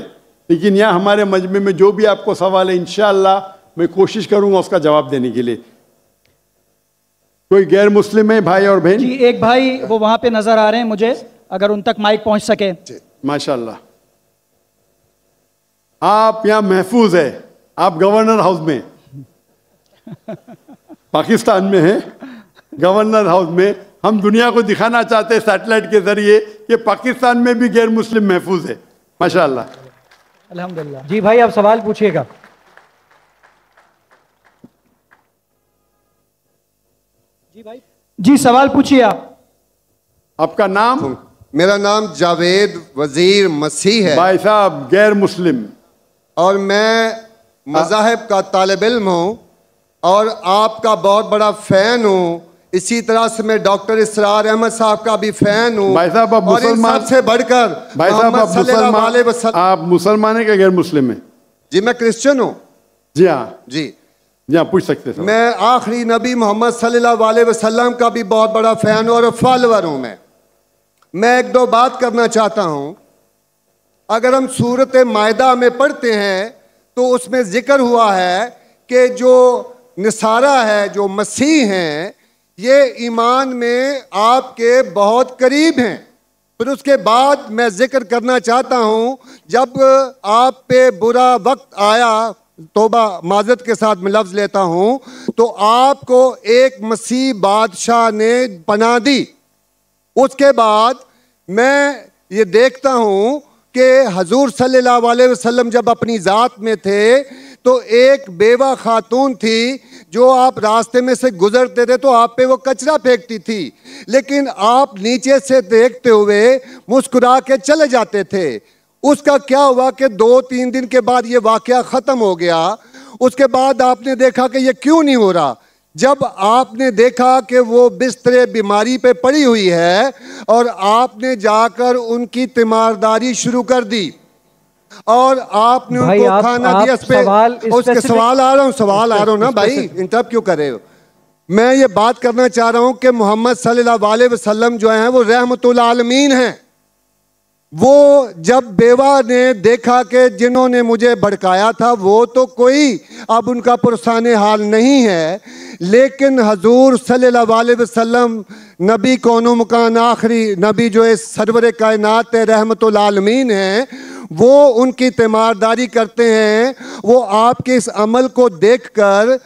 लेकिन यहाँ हमारे मजमे में जो भी आपको सवाल है इंशाअल्लाह मैं कोशिश करूंगा उसका जवाब देने के लिए। कोई गैर मुस्लिम है भाई और बहन? जी, एक भाई वो वहां पे नजर आ रहे हैं मुझे, अगर उन तक माइक पहुंच सके। माशाल्लाह, आप यहाँ महफूज है, आप गवर्नर हाउस में पाकिस्तान में है, गवर्नर हाउस में। हम दुनिया को दिखाना चाहते हैं सैटेलाइट के जरिए कि पाकिस्तान में भी गैर मुस्लिम महफूज है। माशाल्लाह, अल्हम्दुलिल्लाह। जी भाई, आप सवाल पूछिएगा। जी भाई, जी सवाल पूछिए आप। आपका नाम? मेरा नाम जावेद वजीर मसीह है। भाई साहब गैर मुस्लिम, और मैं मज़ाहिब का तालिब इल्म हूँ और आपका बहुत बड़ा फ़ैन हूँ। इसी तरह से मैं डॉक्टर इसरार अहमद साहब का भी फ़ैन हूँ। भाई साहब आप मुसलमान से बढ़कर भाई साहब आप मुसलमान है क्या गैर मुस्लिम है? जी मैं क्रिश्चियन हूँ। जी हाँ, जी हाँ, पूछ सकते हैं। मैं आखिरी नबी मोहम्मद सल्लल्लाहु अलैहि वसल्लम का भी बहुत बड़ा फ़ैन और फॉलोअर हूँ। मैं एक दो बात करना चाहता हूँ। अगर हम सूरत मायदा में पढ़ते हैं तो उसमें जिक्र हुआ है कि जो नसारा है, जो मसीह हैं, ये ईमान में आपके बहुत करीब हैं। फिर उसके बाद मैं जिक्र करना चाहता हूँ, जब आप पे बुरा वक्त आया, तौबा माजरत के साथ मैं लफ्ज़ लेता हूँ, तो आपको एक मसीह बादशाह ने पनाह दी। उसके बाद मैं ये देखता हूँ कि हजूर सल्लल्लाहु अलैहि वसल्लम जब अपनी ज़ात में थे तो एक बेवा खातून थी जो आप रास्ते में से गुजरते थे तो आप पे वो कचरा फेंकती थी, लेकिन आप नीचे से देखते हुए मुस्कुरा के चले जाते थे। उसका क्या हुआ कि 2-3 दिन के बाद ये वाक़या ख़त्म हो गया। उसके बाद आपने देखा कि ये क्यों नहीं हो रहा। जब आपने देखा कि वो बिस्तरे बीमारी पे पड़ी हुई है और आपने जाकर उनकी तीमारदारी शुरू कर दी और आपने उनको खाना दिया। उसके सवाल आ रहा हूँ ना भाई, इंटरप्ट क्यों कर रहे हो? मैं ये बात करना चाह रहा हूँ कि मोहम्मद सल्लल्लाहु अलैहि वसल्लम जो हैं वो रहमतुल आलमीन हैं। वो जब बेवा ने देखा कि जिन्होंने मुझे भड़काया था वो तो कोई अब उनका पुरसाने हाल नहीं है, लेकिन हजूर सल्लल्लाहु अलैहि वसल्लम नबी कौनो मकान आखिरी नबी जो है सरवर कायनात रहमतुल आलमीन हैं, वो उनकी तीमारदारी करते हैं। वो आपके इस अमल को देखकर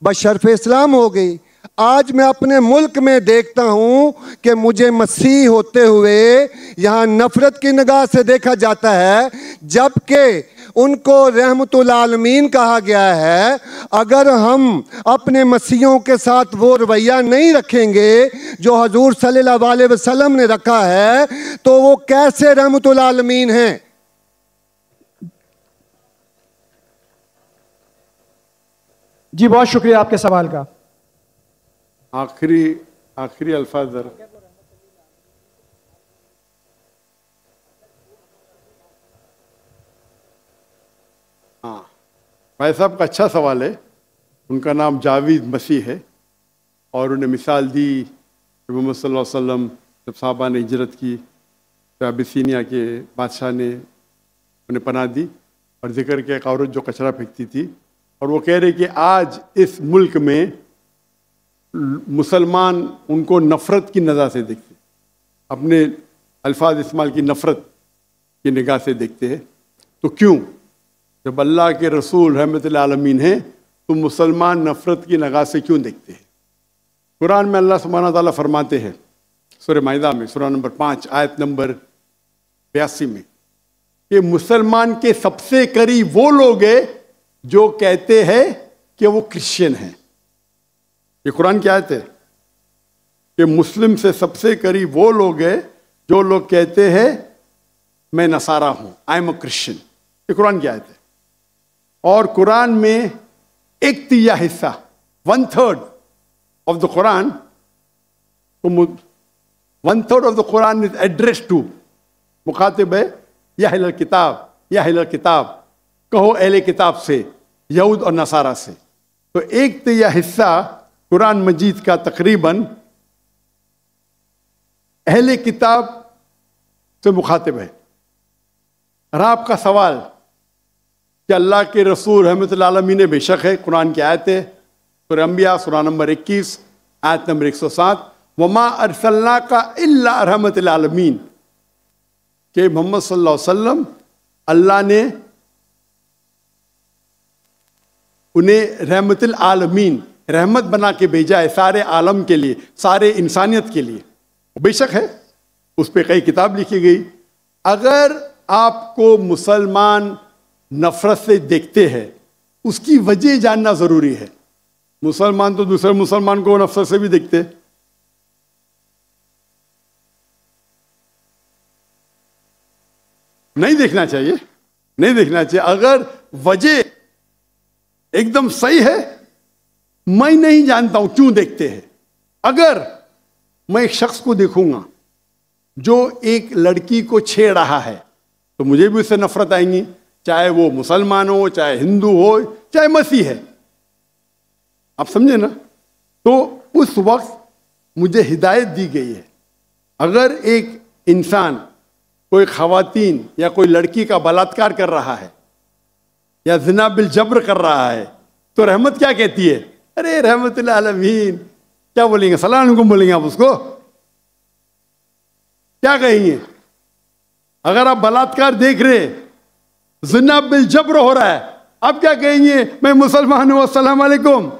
बशर्फ इस्लाम हो गई। आज मैं अपने मुल्क में देखता हूँ कि मुझे मसीह होते हुए यहाँ नफरत की निगाह से देखा जाता है, जबकि उनको रहमतुल आलमीन कहा गया है। अगर हम अपने मसीहों के साथ वो रवैया नहीं रखेंगे जो हजूर सल्लल्लाहु अलैहि वसल्लम ने रखा है तो वो कैसे रहमतुल आलमीन हैं? जी बहुत शुक्रिया आपके सवाल का। आखिरी अल्फाज जरा। हाँ, भाई साहब का अच्छा सवाल है। उनका नाम जावेद मसीह है और उन्हें मिसाल दी कि मोहम्मद सल्लल्लाहु अलैहि वसल्लम जब साहबा ने हिजरत की तो अबिसीनिया के बादशाह ने उन्हें पनाह दी और जिक्र किया एक औरत जो कचरा फेंकती थी, और वो कह रहे कि आज इस मुल्क में मुसलमान उनको नफ़रत की नज़र से देखते, अपने अल्फाज इस्तेमाल की नफ़रत की निगाह से देखते हैं। तो क्यों, जब अल्लाह के रसूल रहमतुल आलमीन हैं तो मुसलमान नफ़रत की निगाह से क्यों देखते हैं? कुरान में अल्लाह सुब्हानहू व तआला फरमाते हैं सूरह माइदा में सूरह नंबर 5 आयत नंबर 82 में कि मुसलमान के सबसे करीब वो लोग हैं जो कहते हैं कि वो क्रिश्चियन हैं। ये कुरान की आयत है कि मुस्लिम से सबसे करीब वो लोग हैं जो लोग कहते हैं मैं नसारा हूं, आई एम अ क्रिश्चियन। ये कुरान की आयत है। और कुरान में 1/3 हिस्सा 1/3 of the Quran, 1/3 of the Quran is address to, मुखातिब है या अहले किताब, या अहले किताब, कहो अहले किताब से, यहूद और नसारा से। तो 1/3 हिस्सा कुरान मजीद का तकरीबन अहले किताब से मुखातिब है। और आपका सवाल कि अल्लाह के रसूल रहमतुल आलमीन बेशक है। कुरान की आयत है, सूरह अंबिया सूरह नंबर 21 आयत नंबर 107, वमा अरसलनाका इल्ला रहमतुल आलमीन, कि मोहम्मद सल्लल्लाहु अलैहि वसल्लम अल्लाह ने उन्हें रहमतुल आलमीन, रहमत बना के भेजा है सारे आलम के लिए, सारे इंसानियत के लिए। बेशक है, उस पर कई किताब लिखी गई। अगर आपको मुसलमान नफरत से देखते हैं, उसकी वजह जानना जरूरी है। मुसलमान तो दूसरे मुसलमान को नफरत से भी देखते, नहीं देखना चाहिए, नहीं देखना चाहिए। अगर वजह एकदम सही है, मैं नहीं जानता हूं क्यों देखते हैं। अगर मैं एक शख्स को देखूंगा जो एक लड़की को छेड़ रहा है, तो मुझे भी उससे नफरत आएंगी, चाहे वो मुसलमान हो, चाहे हिंदू हो, चाहे मसीह है। आप समझे ना? तो उस वक्त मुझे हिदायत दी गई है, अगर एक इंसान कोई खवातीन या कोई लड़की का बलात्कार कर रहा है या ज़िना बिल जब्र कर रहा है, तो रहमत क्या कहती है? अरे रहमतुल आलमीन। क्या बोलेंगे? सलाम अलैकुम बोलेंगे आप उसको? क्या कहेंगे? अगर आप बलात्कार देख रहे, ज़िना बिल जब्र हो रहा है, आप क्या कहेंगे? मैं मुसलमान हूं, अस्सलाम वालेकुम।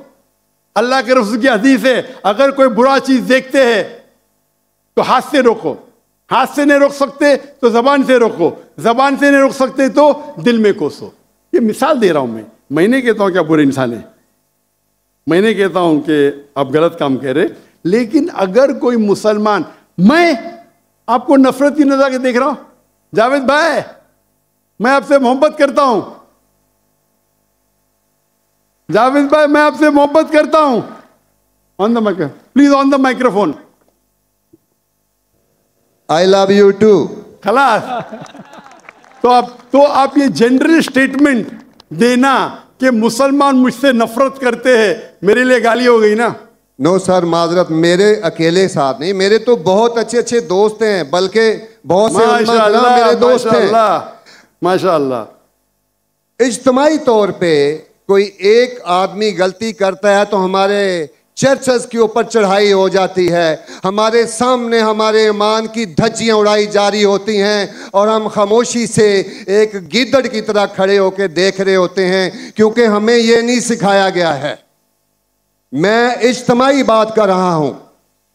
अल्लाह के रसूल की हदीस है, अगर कोई बुरा चीज देखते हैं तो हाथ से रोको, हाथ से नहीं रोक सकते तो जबान से रोको, जबान से नहीं रोक सकते तो दिल में कोसो। ये मिसाल दे रहा हूं मैं नहीं कहता हूं कि आप बुरे इंसान है, मैं नहीं कहता हूं कि आप गलत काम कह रहे, लेकिन अगर कोई मुसलमान, मैं आपको नफरत की नजर के देख रहा हूं, जावेद भाई मैं आपसे मोहब्बत करता हूं, जावेद भाई मैं आपसे मोहब्बत करता हूं, on the microphone please, on the microphone, I love you too. खलास। तो आप ये जनरल स्टेटमेंट देना कि मुसलमान मुझसे नफरत करते हैं, मेरे लिए गाली हो गई ना? नो सर, माजरत, मेरे अकेले साथ नहीं, मेरे तो बहुत अच्छे अच्छे दोस्त हैं, बल्कि बहुत से उलमा मेरे दोस्त हैं। माशाअल्लाह। इज्तिमाई तौर पे कोई एक आदमी गलती करता है तो हमारे चर्चेस के ऊपर चढ़ाई हो जाती है, हमारे सामने हमारे ईमान की धज्जियां उड़ाई जारी होती हैं और हम खामोशी से एक गिद्दड़ की तरह खड़े होकर देख रहे होते हैं, क्योंकि हमें यह नहीं सिखाया गया है। मैं इज्तिमाई बात कर रहा हूं।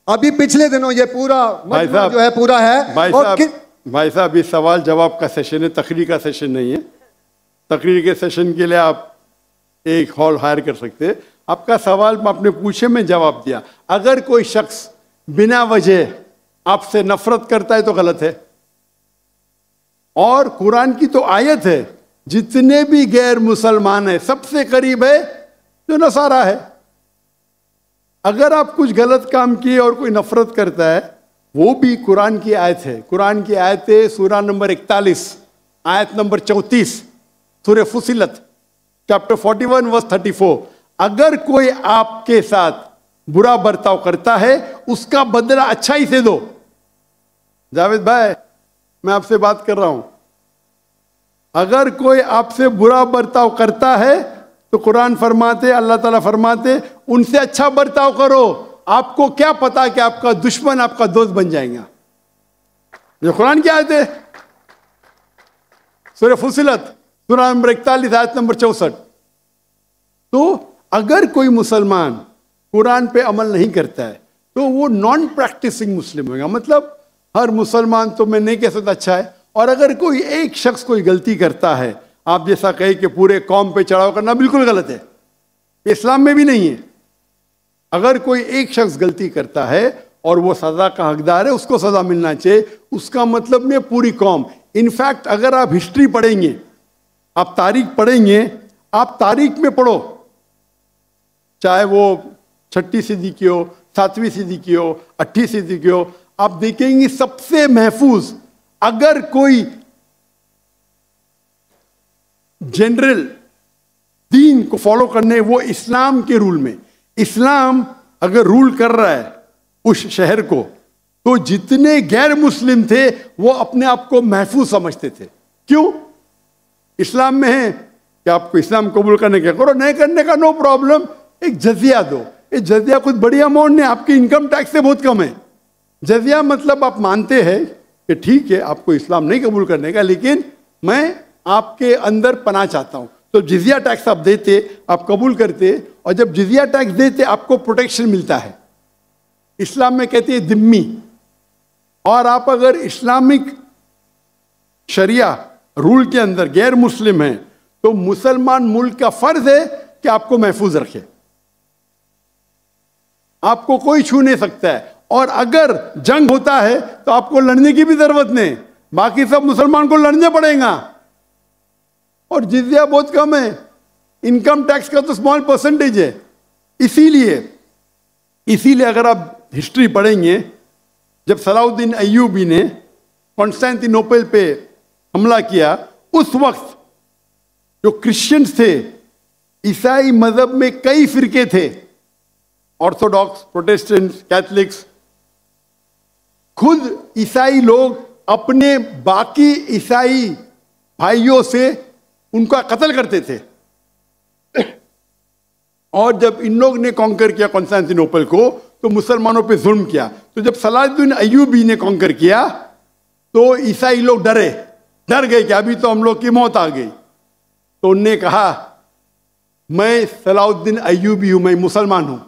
अभी पिछले दिनों ये पूरा जो है पूरा है। भाई साहब, ये सवाल जवाब का सेशन है, तकरीर का सेशन नहीं है। तकरीर के सेशन के लिए आप एक हॉल हायर कर सकते हैं। आपका सवाल आपने पूछे, मैं जवाब दिया। अगर कोई शख्स बिना वजह आपसे नफरत करता है तो गलत है। और कुरान की तो आयत है, जितने भी गैर मुसलमान है सबसे करीब है जो नसारा है। अगर आप कुछ गलत काम किए और कोई नफरत करता है, वो भी कुरान की आयत है। कुरान की आयत है सूरा नंबर 41 आयत नंबर 34, सूरह फुसिलत चैप्टर 41 वर्स 34। अगर कोई आपके साथ बुरा बर्ताव करता है, उसका बदला अच्छाई से दो। जावेद भाई मैं आपसे बात कर रहा हूं, अगर कोई आपसे बुरा बर्ताव करता है तो कुरान फरमाते, अल्लाह ताला फरमाते, उनसे अच्छा बर्ताव करो। आपको क्या पता कि आपका दुश्मन आपका दोस्त बन जाएगा। ये कुरान की आयत है, सूरह फुसिलत सूरा नंबर 41 आयत नंबर 64। तो अगर कोई मुसलमान कुरान पे अमल नहीं करता है तो वो नॉन प्रैक्टिसिंग मुस्लिम होगा। मतलब हर मुसलमान तो मैं नहीं कह सकता अच्छा है। और अगर कोई एक शख्स कोई गलती करता है, आप जैसा कहे कि पूरे कौम पे चढ़ाव करना बिल्कुल गलत है, इस्लाम में भी नहीं है। अगर कोई एक शख्स गलती करता है और वो सजा का हकदार है, उसको सजा मिलना चाहिए। उसका मतलब नहीं पूरी कौम। इनफैक्ट अगर आप हिस्ट्री पढ़ेंगे, आप तारीख पढ़ेंगे, आप तारीख में पढ़ो, चाहे वो 6वीं सदी की हो, 7वीं सदी की हो, 8वीं सदी की हो, आप देखेंगे सबसे महफूज अगर कोई जनरल दीन को फॉलो करने, वो इस्लाम के रूल में, इस्लाम अगर रूल कर रहा है उस शहर को, तो जितने गैर मुस्लिम थे वो अपने आप को महफूज समझते थे। क्यों? इस्लाम में है कि आपको इस्लाम कबूल करने का करो, नहीं करने का नो प्रॉब्लम, एक जजिया दो। ये जजिया कुछ बड़ी अमाउंट नहीं, आपकी इनकम टैक्स से बहुत कम है। जजिया मतलब आप मानते हैं कि ठीक है आपको इस्लाम नहीं कबूल करने का, लेकिन मैं आपके अंदर पनाह चाहता हूँ। तो जिजिया टैक्स आप देते, आप कबूल करते, और जब जिजिया टैक्स देते आपको प्रोटेक्शन मिलता है। इस्लाम में कहते हैं जिम्मी। और आप अगर इस्लामिक शरिया रूल के अंदर गैर मुस्लिम हैं तो मुसलमान मुल्क का फर्ज है कि आपको महफूज रखे, आपको कोई छू नहीं सकता है। और अगर जंग होता है तो आपको लड़ने की भी जरूरत नहीं, बाकी सब मुसलमान को लड़ने पड़ेगा। और जिजिया बहुत कम है, इनकम टैक्स का तो स्मॉल परसेंटेज है। इसीलिए अगर आप हिस्ट्री पढ़ेंगे, जब सलाउद्दीन अय्यूबी ने कॉन्स्टेंटिनोपल पे हमला किया, उस वक्त जो क्रिश्चियंस थे, ईसाई मजहब में कई फिरके थे, ऑर्थोडॉक्स, प्रोटेस्टेंट, कैथलिक्स, खुद ईसाई लोग अपने बाकी ईसाई भाइयों से उनका कत्ल करते थे। और जब इन लोग ने कॉन्कर किया कॉन्स्टेंटिनोपल को तो मुसलमानों पे जुल्म किया। तो जब सलाहुद्दीन अय्यूबी ने कॉन्कर किया तो ईसाई लोग डर गए कि अभी तो हम लोग की मौत आ गई। तो उनने कहा मैं सलाहुद्दीन अय्यूबी हूं, मैं मुसलमान हूं,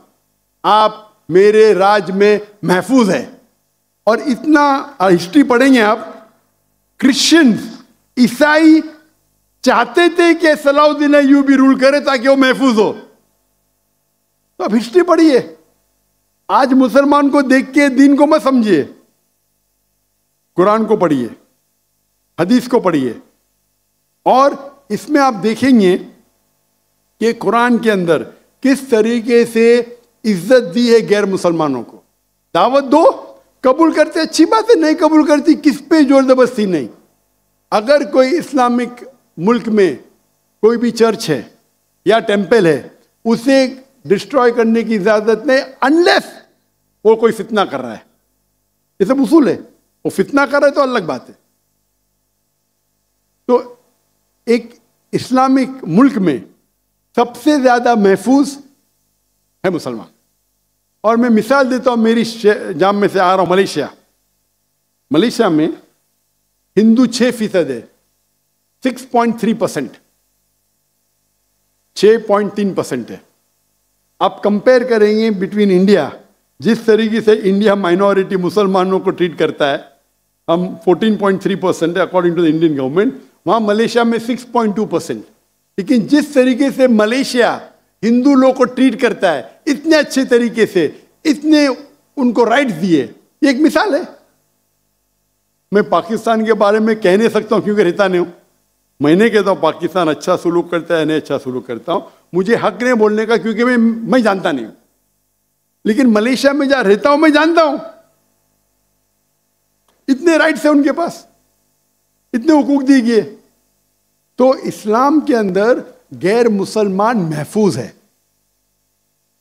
आप मेरे राज में महफूज है। और इतना हिस्ट्री पढ़ेंगे आप, क्रिश्चियंस, ईसाई चाहते थे कि सलाहुद्दीन अय्यूबी रूल करे ताकि वो महफूज हो। तो अब हिस्ट्री पढ़िए, आज मुसलमान को देख के दीन को मत समझिए, कुरान को पढ़िए, हदीस को पढ़िए। और इसमें आप देखेंगे कि कुरान के अंदर किस तरीके से इज्जत दी है गैर मुसलमानों को। दावत दो, कबूल करते अच्छी बात है, नहीं कबूल करती किस पे जोर जबरदस्ती नहीं। अगर कोई इस्लामिक मुल्क में कोई भी चर्च है या टेंपल है, उसे डिस्ट्रॉय करने की इजाजत नहीं, अनलेस वो कोई फितना कर रहा है। ये सब उसूल है। वो फितना कर रहा है तो अलग बात है। तो एक इस्लामिक मुल्क में सबसे ज्यादा महफूज है मुसलमान। और मैं मिसाल देता हूं, मेरी जाम में से आ रहा हूं मलेशिया में हिंदू 6% है, 6.3%, 6.3% है। आप कंपेयर करेंगे बिटवीन इंडिया, जिस तरीके से इंडिया माइनॉरिटी मुसलमानों को ट्रीट करता है, हम 14.3% है according to the Indian government, वहां मलेशिया में 6.2%। लेकिन जिस तरीके से मलेशिया हिंदू लोगों को ट्रीट करता है, इतने अच्छे तरीके से, इतने उनको राइट्स दिए, ये एक मिसाल है। मैं पाकिस्तान के बारे में कह नहीं सकता हूं क्योंकि रहता नहीं हूं। मैंने कहता हूं पाकिस्तान अच्छा सुलूक करता है, नहीं अच्छा सुलूक करता हूं, मुझे हक नहीं बोलने का क्योंकि मैं जानता नहीं हूं। लेकिन मलेशिया में जहां रहता हूं मैं जानता हूं, इतने राइट्स है उनके पास, इतने हुकूक दिए गए। तो इस्लाम के अंदर गैर मुसलमान महफूज है।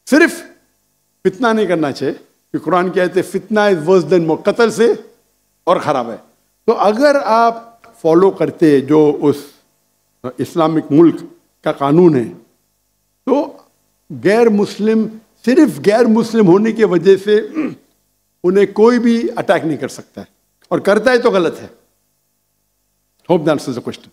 सिर्फ फितना नहीं करना चाहिए कि कुरान कहते फितना इज वर्स देन मौत, कत्ल से और खराब है। तो अगर आप फॉलो करते जो उस इस्लामिक मुल्क का कानून है, तो गैर मुस्लिम, सिर्फ गैर मुस्लिम होने की वजह से उन्हें कोई भी अटैक नहीं कर सकता है, और करता है तो गलत है। Hope that answers the question.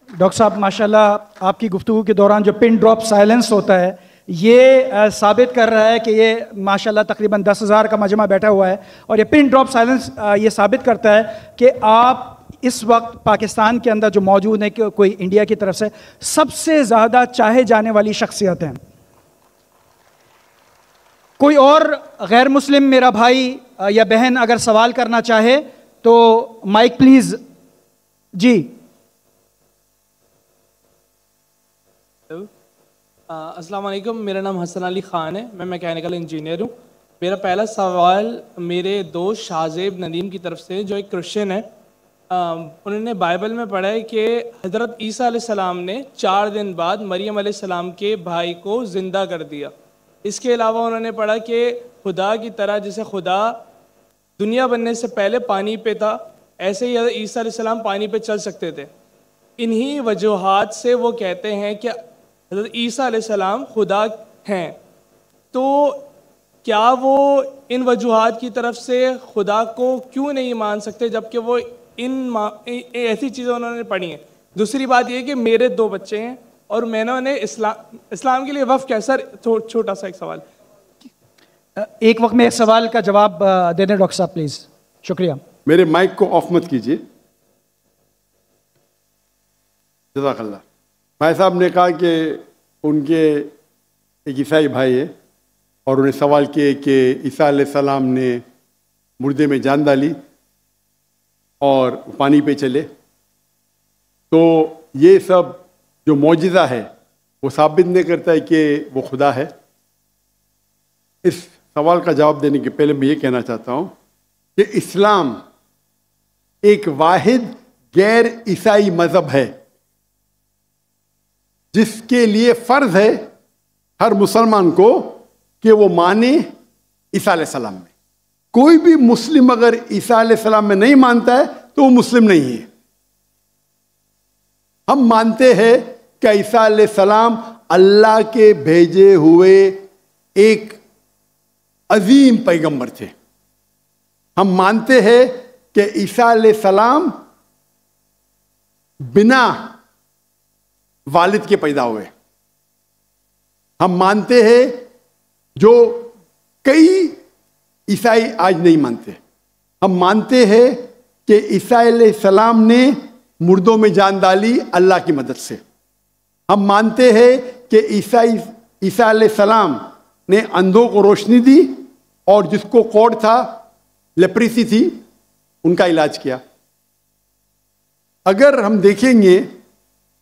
Doctor साहब माशाल्लाह आपकी गुफ्तगू के दौरान जो पिन ड्रॉप साइलेंस होता है, ये साबित कर रहा है कि ये माशाल्लाह तकरीबन 10,000 का मजमा बैठा हुआ है। और ये पिन ड्रॉप साइलेंस ये साबित करता है कि आप इस वक्त पाकिस्तान के अंदर जो मौजूद है, कि कोई इंडिया की तरफ से सबसे ज़्यादा चाहे जाने वाली शख्सियत हैं। कोई और गैर मुस्लिम मेरा भाई या बहन अगर सवाल करना चाहे तो माइक प्लीज़। जी अस्सलाम वालेकुम, मेरा नाम हसन अली ख़ान है, मैं मैकेनिकल इंजीनियर हूँ। मेरा पहला सवाल मेरे दोस्त शाहजेब नदीम की तरफ से, जो एक क्रिश्चियन है। उन्होंने बाइबल में पढ़ा है कि हज़रत ईसा अलैहिस्सलाम ने 4 दिन बाद मरियम अलैहिस्सलाम के भाई को ज़िंदा कर दिया। इसके अलावा उन्होंने पढ़ा कि खुदा की तरह जैसे खुदा दुनिया बनने से पहले पानी पे था, ऐसे ही ईसा अलैहिस्सलाम पानी पे चल सकते थे। इन्हीं वजूहात से वो कहते हैं कि हज़रत ईसा अलैहिस्सलाम खुदा हैं। तो क्या वो इन वजूहात की तरफ से खुदा को क्यों नहीं मान सकते, जबकि वो ऐसी चीज़ें उन्होंने पढ़ी हैं? दूसरी बात ये कि मेरे 2 बच्चे हैं और मैंने उन्हें इस्लाम के लिए वफ़ किया। सर छोटा सा एक सवाल, एक वक्त में एक सवाल का जवाब दे दें डॉक्टर साहब प्लीज़। शुक्रिया। मेरे माइक को ऑफ मत कीजिए। जज़ाकल्लाह। भाई साहब ने कहा कि उनके एक ईसाई भाई है और उन्हें सवाल किए कि ईसा अलैहिस्सलाम ने मुर्दे में जान डाली और पानी पे चले, तो ये सब जो मौजिज़ा है वो साबित नहीं करता है कि वो खुदा है। इस सवाल का जवाब देने के पहले मैं ये कहना चाहता हूँ कि इस्लाम एक वाहिद गैर ईसाई मज़हब है जिसके लिए फ़र्ज़ है हर मुसलमान को कि वो माने ईसा अलैहिस्सलाम में। कोई भी मुस्लिम अगर ईसा अलैहिस्सलाम में नहीं मानता है तो वो मुस्लिम नहीं है। हम मानते हैं कि ईसा अलैहिस्सलाम अल्लाह के भेजे हुए एक अजीम पैगंबर थे। हम मानते हैं कि ईसा अलैहिस्सलाम बिना वालिद के पैदा हुए। हम मानते हैं जो कई ईसाई आज नहीं मानते। हम मानते हैं कि ईसा अलैहिस्सलाम ने मुर्दों में जान डाली अल्लाह की मदद से। हम मानते हैं कि ईसा अलैहिस्सलाम ने अंधों को रोशनी दी और जिसको कोढ़ था, लेप्रेसी थी, उनका इलाज किया। अगर हम देखेंगे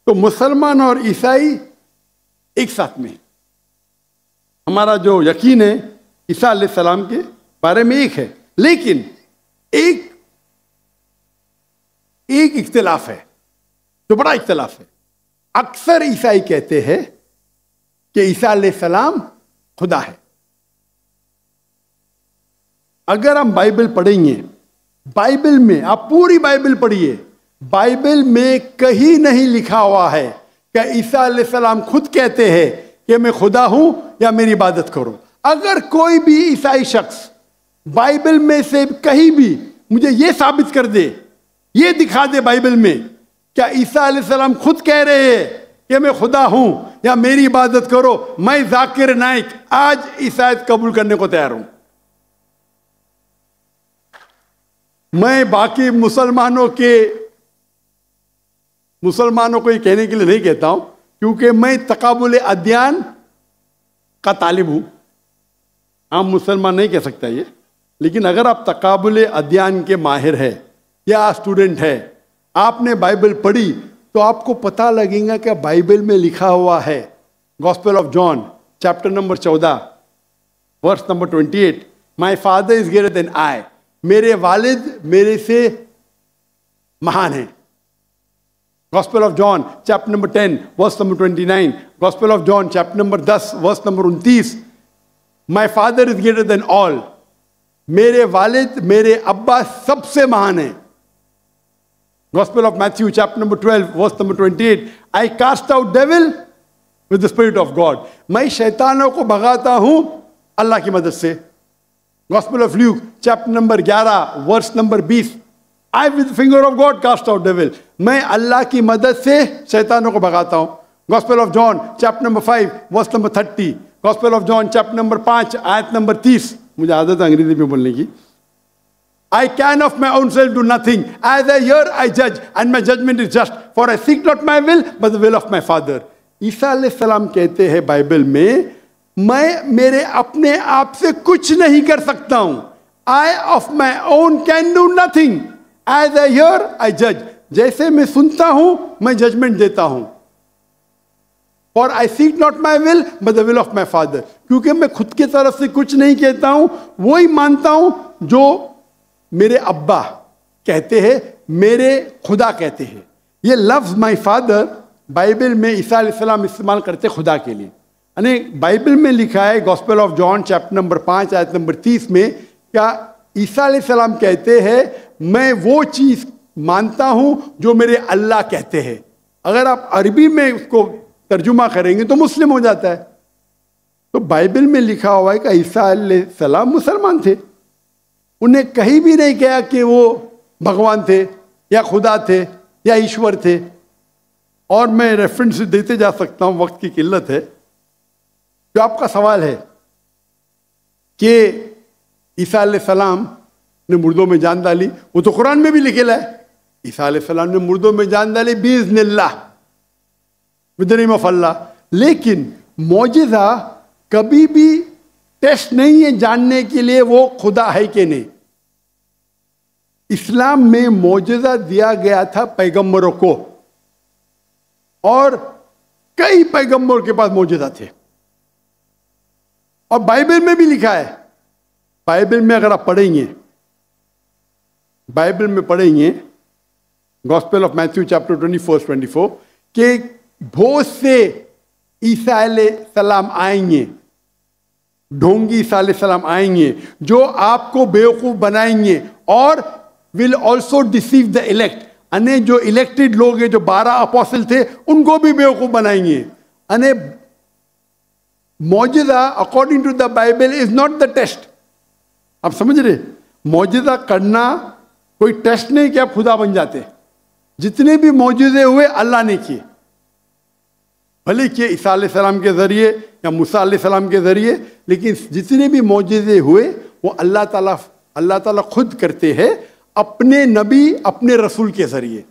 तो मुसलमान और ईसाई एक साथ में, हमारा जो यकीन है ईसा अलैहिस्सलाम के बारे में एक है, लेकिन एक इख्तिलाफ है जो बड़ा इख्तिलाफ है। अक्सर ईसाई कहते हैं कि ईसा अलैहिस्सलाम खुदा है। अगर हम बाइबल पढ़ेंगे, बाइबल में आप पूरी बाइबल पढ़िए, बाइबल में कहीं नहीं लिखा हुआ है कि ईसा अलैहिस्सलाम खुद कहते हैं कि मैं खुदा हूं या मेरी इबादत करो। अगर कोई भी ईसाई शख्स बाइबल में से कहीं भी मुझे यह साबित कर दे, ये दिखा दे बाइबल में क्या ईसा अलैहिस्सलाम खुद कह रहे हैं कि मैं खुदा हूं या मेरी इबादत करो, मैं जाकिर नाइक आज ईसाईयत कबूल करने को तैयार हूं। मैं बाकी मुसलमानों को ये कहने के लिए नहीं कहता हूं, क्योंकि मैं तकाबुल अदयान का तालिब हूं। आम मुसलमान नहीं कह सकता ये, लेकिन अगर आप तकाबुल अदयान के माहिर है या स्टूडेंट है, आपने बाइबल पढ़ी तो आपको पता लगेगा कि बाइबल में लिखा हुआ है, gospel of John chapter number 14 verse number 28, my father is greater than I, मेरे वालिद मेरे से महान हैं। Gospel of John chapter number 10 verse number 29, gospel of John chapter number 10 verse number 29, my father is greater than all, मेरे वालिद मेरे अब्बा सबसे महान हैं। Gospel of Matthew chapter number 12 verse number 28, I cast out devil with the spirit of God, मैं शैतानों को भगाता हूं अल्लाह की मदद से। Gospel of Luke chapter number 11 verse number 20, I with the finger of God cast out devil, मैं अल्लाह की मदद से शैतानों को भगाता हूं। Gospel of John chapter number 5 verse number 30, Gospel of John chapter number 5 आयत नंबर 30, मुझे आदत है अंग्रेजी में बोलने की। I can of my own self do nothing. As I hear, I judge, and my judgment is just. For I seek not my will, but the will of my Father. ईसा अलैहिस्सलाम कहते हैं बाइबल में, मैं मेरे अपने आप से कुछ नहीं कर सकता हूं। I of my own can do nothing. As I hear, I judge. जैसे मैं सुनता हूं, मैं जजमेंट देता हूं। For I seek not my will, but the will of my Father. क्योंकि मैं खुद की तरफ से कुछ नहीं कहता हूं, वही मानता हूं जो मेरे अब्बा कहते हैं, मेरे खुदा कहते हैं। ये लफ्ज़ माई फादर बाइबल में ईसा अलैहिस्सलाम इस्तेमाल करते खुदा के लिए। यानी बाइबल में लिखा है gospel of John chapter number 5 आयत नंबर 30 में, क्या ईसा अलैहिस्सलाम कहते हैं मैं वो चीज़ मानता हूं जो मेरे अल्लाह कहते हैं। अगर आप अरबी में उसको तर्जुमा करेंगे तो मुस्लिम हो जाता है। तो बाइबल में लिखा हुआ है कि ईसा अलैहिस्सलाम मुसलमान थे, उन्हें कहीं भी नहीं कहा कि वो भगवान थे या खुदा थे या ईश्वर थे। और मैं रेफरेंस देते जा सकता हूँ, वक्त की किल्लत है। जो आपका सवाल है कि ईसा अलैहिस्सलाम ने मुर्दों में जान डाली, वो तो कुरान में भी लिखेला है, ईसा अलैहिस्सलाम ने मुर्दों में जान डाली बिइज़्निल्लाह, विद द नेम ऑफ अल्लाह। लेकिन मौजिज़ा कभी भी टेस्ट नहीं है जानने के लिए वो खुदा है कि नहीं। इस्लाम में मौजिज़ा दिया गया था पैगंबरों को, और कई पैगंबरों के पास मौजिज़ा थे, और बाइबल में भी लिखा है। बाइबल में अगर आप पढ़ेंगे, बाइबल में पढ़ेंगे गॉस्पेल ऑफ मैथ्यू चैप्टर 24 कि बहुत से ईसा अलैहिस्सलाम आएंगे, ढोंगी ईसा अलैहिस्सलाम आएंगे जो आपको बेवकूफ बनाएंगे, और will also deceive the elect, अने जो इलेक्टेड लोग हैं, जो 12 अपोस्टल थे, उनको भी बेवकूफ बनाएंगे। अने मौजिज़ा according to the Bible is not the test. आप समझ रहे, मौजिज़ा करना कोई टेस्ट नहीं कि आप खुदा बन जाते। जितने भी मौजिज़े हुए अल्लाह ने किए, भले किए ईसा अलैहिस्सलाम के ज़रिए या मूसा अलैहिस्सलाम के ज़रिए, लेकिन जितने भी मौजिज़े हुए वो अल्लाह ताला खुद करते हैं अपने नबी, अपने रसूल के ज़रिए।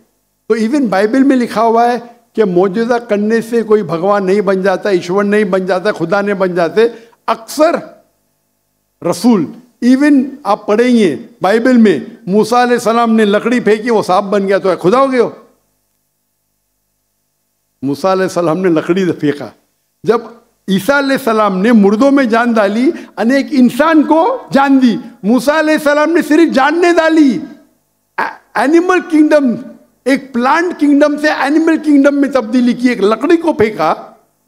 तो इवन बाइबल में लिखा हुआ है कि मौजिज़ा करने से कोई भगवान नहीं बन जाता, ईश्वर नहीं बन जाता, खुदा नहीं बन जाते। अक्सर रसूल, इवन आप पढ़ेंगे बाइबल में, मूसा अलैहिस्सलाम ने लकड़ी फेंकी, वो सांप बन गया, तो खुदा हो गया। मूसा अलैहिस्सलाम ने लकड़ी फेंका। जब ईसा अलैहिस्सलाम ने मुर्दों में जान डाली, अनेक इंसान को जान दी। मूसा अलैहिस्सलाम ने सिर्फ जान नहीं डाली, एनिमल किंगडम, एक प्लांट किंगडम से एनिमल किंगडम में तब्दीली की। एक लकड़ी को फेंका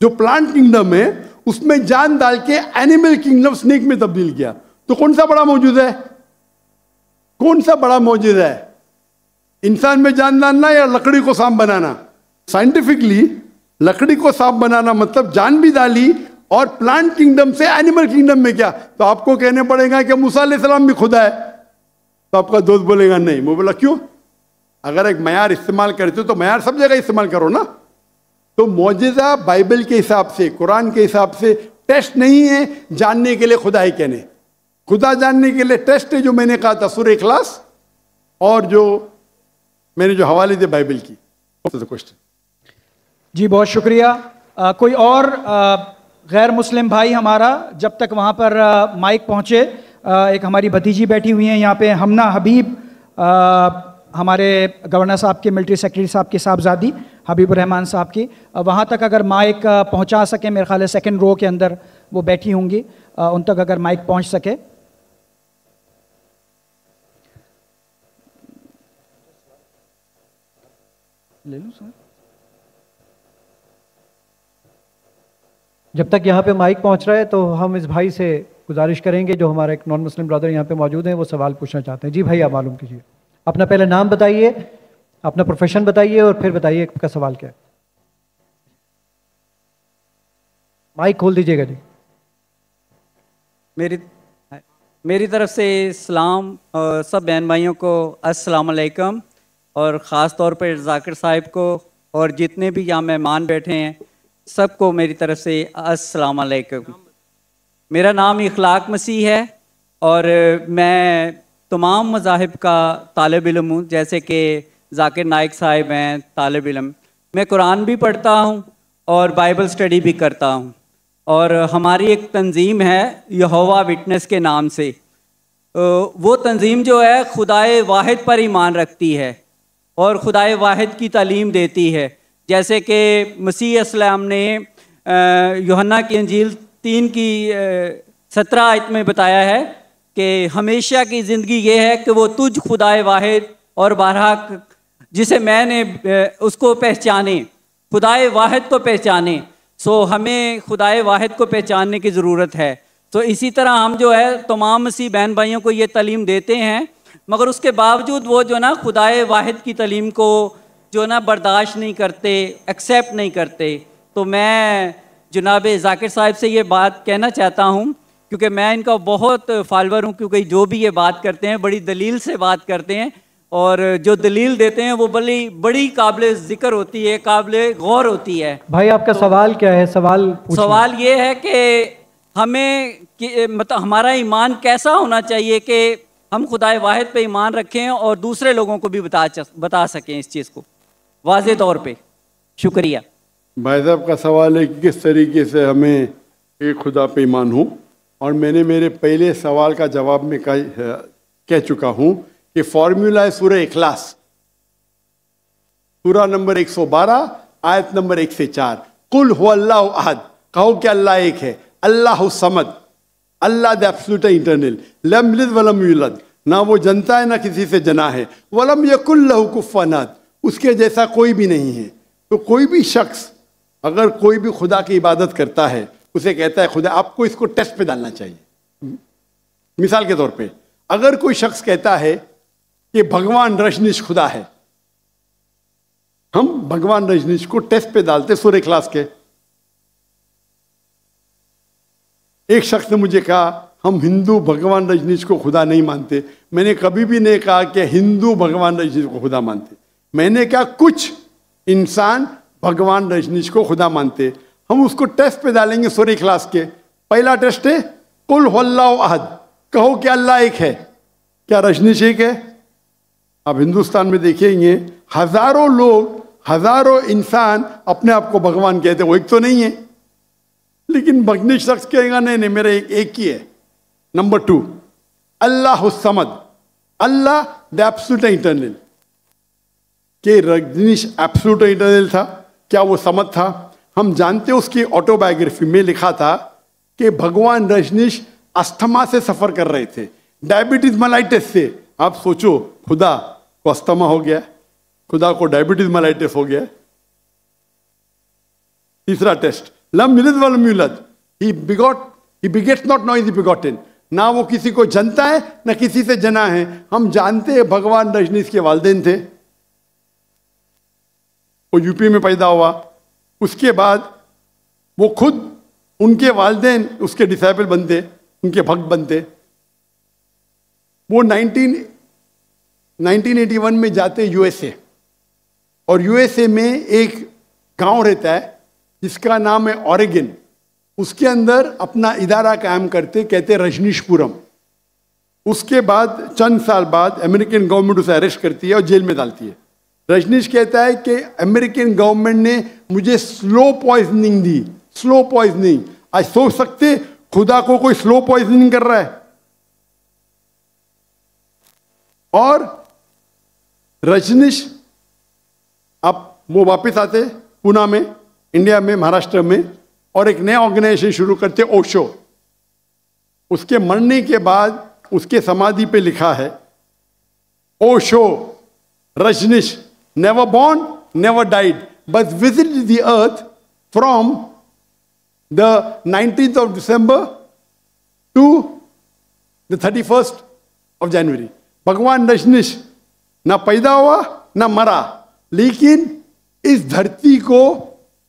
जो प्लांट किंगडम है, उसमें जान डाल के एनिमल किंगडम स्नेक में तब्दील किया। तो कौन सा बड़ा मौजूदा है? कौन सा बड़ा मौजूदा है? इंसान में जान डालना या लकड़ी को सांप बनाना? साइंटिफिकली लकड़ी को सांप बनाना मतलब जान भी डाली, और प्लांट किंगडम से एनिमल किंगडम में क्या? तो आपको कहने पड़ेगा कि मूसा अलैहिस्सलाम भी खुदा है। तो आपका दोस्त बोलेगा नहीं। मैं बोला क्यों? अगर एक मयार इस्तेमाल करते हो तो मयार सब जगह इस्तेमाल करो ना। तो मौजिज़ा बाइबल के हिसाब से, कुरान के हिसाब से टेस्ट नहीं है जानने के लिए खुदा है क्या नहीं। खुदा जानने के लिए टेस्ट है जो मैंने कहा था सूरह इखलास, और जो मैंने जो हवाले दिए बाइबल की। क्वेश्चन जी, बहुत शुक्रिया। कोई और गैर मुस्लिम भाई हमारा, जब तक वहाँ पर माइक पहुँचे, एक हमारी भतीजी बैठी हुई हैं यहाँ पे, हमना हबीब, हमारे गवर्नर साहब के, मिलिट्री सेक्रेटरी साहब की साहबजादी हबीबुर रहमान साहब की, वहाँ तक अगर माइक पहुँचा सके, मेरे ख्याल है सेकंड रो के अंदर वो बैठी होंगी, उन तक अगर माइक पहुँच सके। ले लूँ सर? जब तक यहाँ पे माइक पहुँच रहा है तो हम इस भाई से गुजारिश करेंगे, जो हमारा एक नॉन मुस्लिम ब्रदर यहाँ पे मौजूद हैं, वो सवाल पूछना चाहते हैं। जी भाई, आप मालूम कीजिए, अपना पहले नाम बताइए, अपना प्रोफेशन बताइए, और फिर बताइए आपका सवाल क्या है। माइक खोल दीजिएगा जी। मेरी तरफ से सलाम, और सब बहन भाइयों को अस्सलाम वालेकुम, और ख़ास तौर पर जाकिर साहिब को, और जितने भी यहाँ मेहमान बैठे हैं सबको मेरी तरफ से अस्सलाम वालेकुम। मेरा नाम इखलाक मसीह है, और मैं तमाम मज़ाहिब का तालिब इल्म हूँ, जैसे कि जाकिर नाइक साहिब हैं तालिब इल्म। मैं कुरान भी पढ़ता हूँ और बाइबल स्टडी भी करता हूँ, और हमारी एक तंजीम है यहोवा विटनेस के नाम से। वो तंजीम जो है खुदाए वाहिद पर ईमान रखती है और खुदाए वाहिद की तालीम देती है। जैसे कि मसीह अस्सलाम ने यूहन्ना की इंजील 3 की 17 आयत में बताया है कि हमेशा की ज़िंदगी ये है कि वो तुझ खुदाए वाहिद और बारहक जिसे मैंने उसको पहचाने, खुदाए वाहिद को पहचाने। सो हमें खुदाए वाहिद को पहचानने की ज़रूरत है। तो इसी तरह हम जो है तमाम मसीह बहन भाइयों को ये तालीम देते हैं, मगर उसके बावजूद वो जो ना खुदाए वाहिद की तालीम को जो ना बर्दाश्त नहीं करते, एक्सेप्ट नहीं करते। तो मैं जनाब ज़ाकिर साहब से ये बात कहना चाहता हूँ, क्योंकि मैं इनका बहुत फॉलोअर हूँ, क्योंकि जो भी ये बात करते हैं बड़ी दलील से बात करते हैं, और जो दलील देते हैं वो बड़ी काबिल ज़िक्र होती है, काबिल गौर होती है। भाई आपका सवाल क्या है? सवाल ये है कि हमें मतलब हमारा ईमान कैसा होना चाहिए कि हम खुदाए वाहिद पे ईमान रखें और दूसरे लोगों को भी बता सकें इस चीज़ को वाज़े तौर पे। शुक्रिया। भाई साहब का सवाल है कि किस तरीके से हमें एक खुदा पे ईमान हो, और मैंने मेरे पहले सवाल का जवाब में कह चुका हूँ कि फॉर्मूला है सूरह इखलास, सूरा नंबर 112 आयत नंबर 1 से 4। कुल हुवल्लाहु अहद, कहो कि अल्लाह एक है, अल्लाहु समद, अल्लाह द एब्सोल्यूट इंटरनल, लम यलिद वलम यूलद, ना वो जनता है ना किसी से जना है, वलम यकुल लहु कुफुवन अहद, उसके जैसा कोई भी नहीं है। तो कोई भी शख्स अगर कोई भी खुदा की इबादत करता है, उसे कहता है खुदा, आपको इसको टेस्ट पे डालना चाहिए। मिसाल के तौर पे अगर कोई शख्स कहता है कि भगवान रजनीश खुदा है, हम भगवान रजनीश को टेस्ट पे डालते सूरह इखलास के। एक शख्स ने मुझे कहा हम हिंदू भगवान रजनीश को खुदा नहीं मानते। मैंने कभी भी नहीं कहा कि हिंदू भगवान रजनीश को खुदा मानते। मैंने कहा कुछ इंसान भगवान रजनीश को खुदा मानते, हम उसको टेस्ट पे डालेंगे सूरह इखलास के। पहला टेस्ट है कुल हुवल्लाहु अहद, कहो कि अल्लाह एक है, क्या रजनीश एक है? अब हिंदुस्तान में देखेंगे हजारों लोग, हजारों इंसान अपने आप को भगवान कहते, वो एक तो नहीं है, लेकिन भगनी शख्स कहेगा नहीं नहीं मेरा एक ही है। नंबर 2 अल्लाह समद, अल्लाह द एब्सोल्यूट इंटरनल। कि रजनीश एब्सोल्यूट इंटरनल था, क्या वो समद था? हम जानते हैं उसकी ऑटोबायोग्राफी में लिखा था कि भगवान रजनीश अस्थमा से सफर कर रहे थे, डायबिटीज मेलाइटिस से। आप सोचो खुदा को अस्थमा हो गया, खुदा को डायबिटीज मेलाइटिस हो गया। तीसरा टेस्ट लम यलिद वलम यूलद, he begets not, no is begotten, ना वो किसी को जनता है ना किसी से जना है। हम जानते हैं भगवान रजनीश के वालिदैन थे, वो यूपी में पैदा हुआ, उसके बाद वो खुद उनके वालिदैन उसके डिसाइपल बनते, उनके भक्त बनते। वो 1981 में जाते यूएसए, और यूएसए में एक गांव रहता है जिसका नाम है ऑरेगन। उसके अंदर अपना इदारा कायम करते, कहते रजनीशपुरम। उसके बाद चंद साल बाद अमेरिकन गवर्नमेंट उसे अरेस्ट करती है और जेल में डालती है। रजनीश कहता है कि अमेरिकन गवर्नमेंट ने मुझे स्लो पॉइजनिंग दी, स्लो पॉइजनिंग। आज सोच सकते खुदा को कोई स्लो पॉइजनिंग कर रहा है? और रजनीश अब वो वापस आते पुणे में, इंडिया में, महाराष्ट्र में, और एक नया ऑर्गेनाइजेशन शुरू करते ओशो। उसके मरने के बाद उसके समाधि पे लिखा है Osho Rajneesh never born, never died, but visited the earth from the 19th of December to the 31st of January. भगवान रजनीश ना पैदा हुआ ना मरा, लेकिन इस धरती को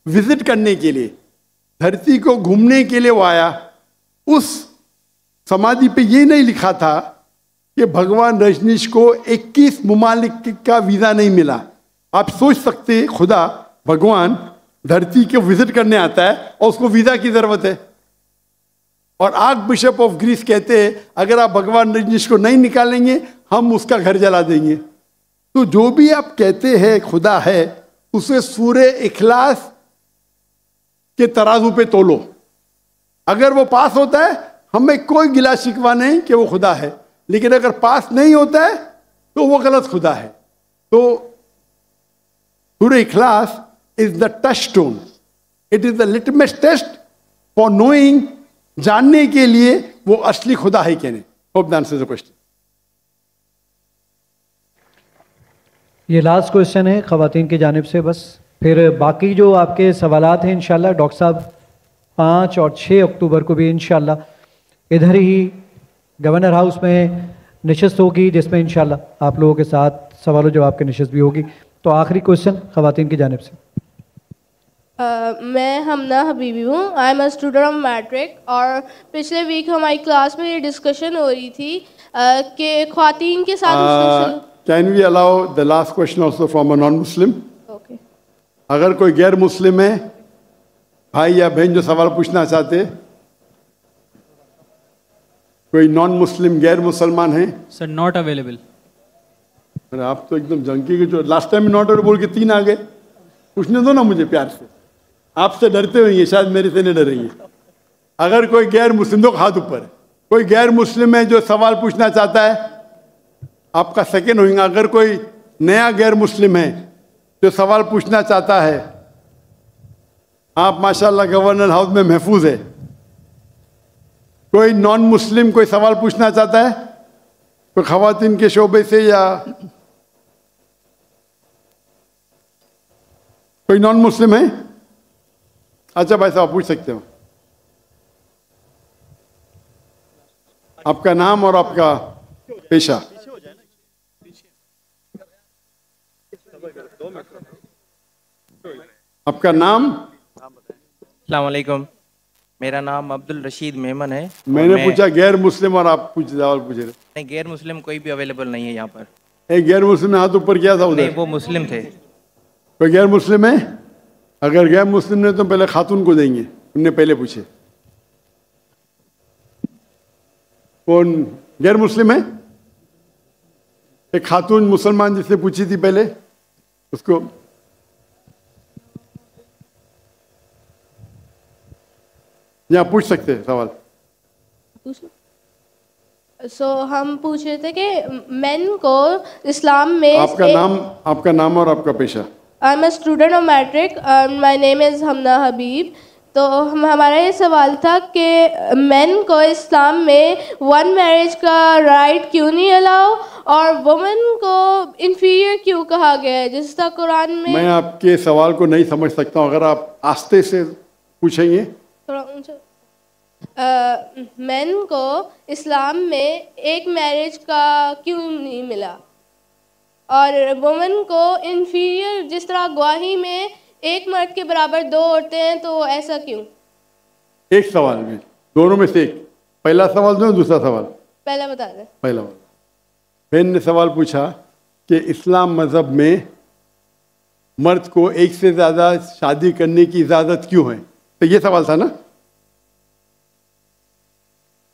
विजिट करने के लिए, धरती को घूमने के लिए वो आया। उस समाधि पे ये नहीं लिखा था कि भगवान रजनीश को 21 ममालिक का वीज़ा नहीं मिला। आप सोच सकते हैं खुदा भगवान धरती को विजिट करने आता है और उसको वीज़ा की ज़रूरत है। और आर्क बिशप ऑफ ग्रीस कहते हैं अगर आप भगवान रजनीश को नहीं निकालेंगे हम उसका घर जला देंगे। तो जो भी आप कहते हैं खुदा है, उसे सूरह इखलास के तराजू पे तोलो। अगर वो पास होता है हमें कोई गिला शिकवा नहीं कि वो खुदा है, लेकिन अगर पास नहीं होता है तो वो गलत खुदा है। तो सूरह इखलास is the touchstone, it is the litmus test for knowing, जानने के लिए वो असली खुदा है कि नहीं। Hope the answer the question. ये लास्ट क्वेश्चन है ख़वातीन की जानिब से बस, फिर बाकी जो आपके सवालात हैं इंशाल्लाह डॉक्टर साहब 5 और 6 अक्टूबर को भी इंशाल्लाह इधर ही गवर्नर हाउस में नशिस्त होगी, जिसमें इंशाल्लाह आप लोगों के साथ सवालों जवाब की नशिस्त भी होगी। तो आखिरी क्वेश्चन ख़वातीन की जानिब से। मैं हमना हबीबी हूँ। I am a student of matric. और पिछले वीक हमारी क्लास में ये डिस्कशन हो रही थी कि ख्वातीन के साथ can we allow the last question also from a non Muslim? Okay. अगर कोई गैर मुस्लिम है, भाई या बहन जो सवाल पूछना चाहते, कोई नॉन मुस्लिम गैर मुसलमान है? Sir not available. अरे आप तो एकदम जंकी के जो लास्ट टाइम नॉट अवेलेबल बोल के 3 आ गए। पूछने दो ना मुझे प्यार से, आपसे डरते होंगे शायद, मेरे से नहीं डरेंगे। अगर कोई गैर मुस्लिम, तो हाथ ऊपर, कोई गैर मुस्लिम है जो सवाल पूछना चाहता है, आपका सेकंड होगा। अगर कोई नया गैर मुस्लिम है जो सवाल पूछना चाहता है, आप माशाल्लाह गवर्नर हाउस में महफूज है। कोई नॉन मुस्लिम कोई सवाल पूछना चाहता है, कोई खवातीन के शोबे से या कोई नॉन मुस्लिम है? अच्छा भाई साहब पूछ सकते हो। आपका नाम और आपका पेशा। आपका नाम? अस्सलाम वालेकुम, मेरा नाम अब्दुल रशीद मेमन है। मैंने पूछा गैर मुस्लिम और आप सवाल पूछ रहे। नहीं, गैर मुस्लिम कोई भी अवेलेबल नहीं है यहाँ पर। एक गैर मुस्लिम ने हाथ ऊपर किया था उधर। नहीं, वो मुस्लिम थे। कोई गैर मुस्लिम है? अगर गैर मुस्लिम ने तो पहले खातून को देंगे, उनने पहले पूछे। कौन गैर मुस्लिम है? एक खातून मुसलमान जिसने पूछी थी पहले, उसको। यहाँ पूछ सकते हैं सवाल। हम पूछ रहे थे कि मेन को इस्लाम में आपका नाम और आपका पेशा। I am a student of matric. My name is Hamna Habib. तो हमारा ये सवाल था कि मेन को इस्लाम में 1 मैरिज का राइट क्यों नहीं अलाउ, और वुमेन को इन्फीरियर क्यों कहा गया है, जिस तरह कुरान में। मैं आपके सवाल को नहीं समझ सकता हूँ, अगर आप आस्ते से पूछेंगे। थोड़ा ऊंचा। मेन को इस्लाम में 1 मैरिज का क्यों नहीं मिला, और वुमेन को इन्फीरियर, जिस तरह गवाही में 1 मर्द के बराबर 2 औरतें हैं, तो ऐसा क्यों? एक सवाल में, दोनों में से एक। पहला सवाल दो, दूसरा सवाल। पहला बता दें। पहला बहन ने सवाल पूछा कि इस्लाम मजहब में मर्द को 1 से ज़्यादा शादी करने की इजाज़त क्यों है, तो ये सवाल था ना।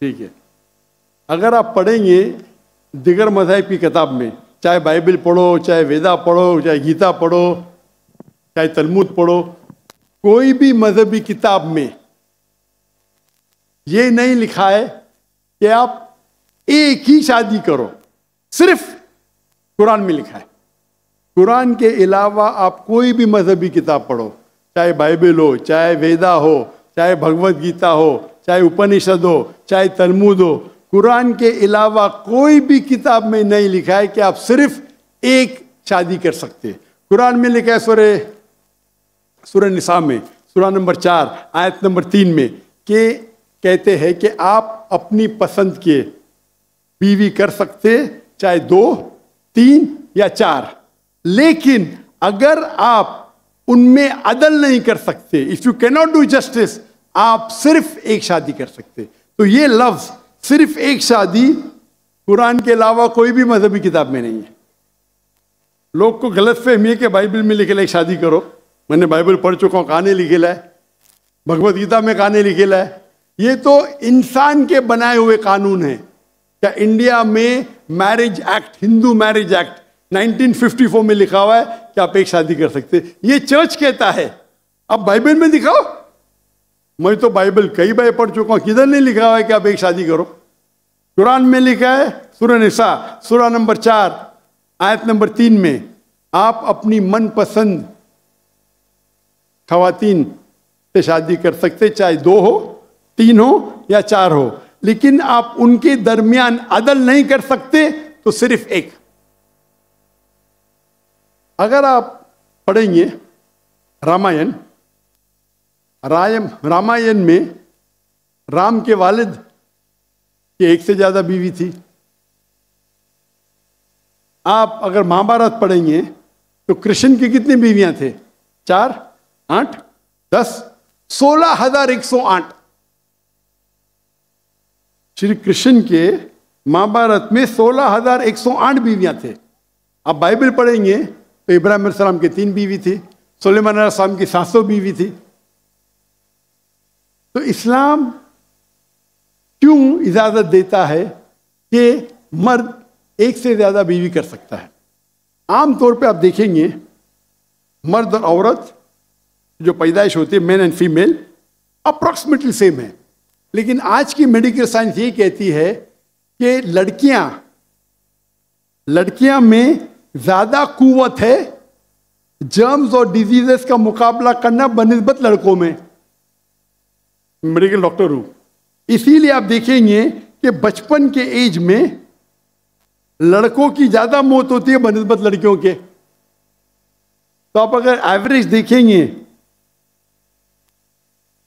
ठीक है, अगर आप पढ़ेंगे दिगर मज़हब की किताब में, चाहे बाइबल पढ़ो, चाहे वेदा पढ़ो, चाहे गीता पढ़ो, चाहे तलमुद पढ़ो, कोई भी मजहबी किताब में ये नहीं लिखा है कि आप एक ही शादी करो। सिर्फ कुरान में लिखा है। कुरान के अलावा आप कोई भी मजहबी किताब पढ़ो, चाहे बाइबल हो, चाहे वेदा हो, चाहे भगवत गीता हो, चाहे उपनिषद हो, चाहे तलमुद हो, कुरान के अलावा कोई भी किताब में नहीं लिखा है कि आप सिर्फ एक शादी कर सकते हैं। कुरान में लिखा है सूरह निसा में, सूरह नंबर 4 आयत नंबर 3 में, कि कहते हैं कि आप अपनी पसंद के बीवी कर सकते, चाहे 2, 3 या 4, लेकिन अगर आप उनमें अदल नहीं कर सकते, if you can not do justice, आप सिर्फ एक शादी कर सकते। तो ये लफ्ज सिर्फ एक शादी कुरान के अलावा कोई भी मजहबी किताब में नहीं है। लोग को गलत फहमी है कि बाइबल में लिखेला एक शादी करो। मैंने बाइबल पढ़ चुका हूँ, कहानी लिखेला है, भगवत गीता में कहानी लिखेला है। ये तो इंसान के बनाए हुए कानून है। क्या इंडिया में marriage act, Hindu marriage act 1954 में लिखा हुआ है कि आप एक शादी कर सकते, ये चर्च कहता है। अब बाइबल में दिखाओ। मैं तो बाइबल कई बार पढ़ चुका हूं, किधर नहीं लिखा हुआ है कि आप एक शादी करो। कुरान में लिखा है सूरह निसा सूरह नंबर 4 आयत नंबर 3 में, आप अपनी मनपसंद खवातीन से शादी कर सकते, चाहे 2 हो, 3 हो या 4 हो, लेकिन आप उनके दरमियान अदल नहीं कर सकते, तो सिर्फ एक। अगर आप पढ़ेंगे रामायण, रामायण में राम के वालिद की 1 से ज्यादा बीवी थी। आप अगर महाभारत पढ़ेंगे तो कृष्ण की कितनी बीवियां थे? 4, 8, 10, 16,108। श्री कृष्ण के महाभारत में 16,108 बीवियां थे। आप बाइबल पढ़ेंगे तो इब्राहिम अलैहिस्सलाम की 3 बीवी थी, सुलेमान अलैहिस्सलाम की 700 बीवी थी। तो इस्लाम क्यों इजाजत देता है कि मर्द एक से ज्यादा बीवी कर सकता है? आमतौर पे आप देखेंगे मर्द और औरत जो पैदाइश होती है, main and female, approximately same है। लेकिन आज की मेडिकल साइंस ये कहती है कि लड़कियां में ज्यादा कुव्वत है जर्म्स और डिजीजेस का मुकाबला करना बनिस्बत लड़कों में। मेडिकल डॉक्टर हूं, इसीलिए आप देखेंगे कि बचपन के एज में लड़कों की ज्यादा मौत होती है बनिस्बत लड़कियों के। तो आप अगर एवरेज देखेंगे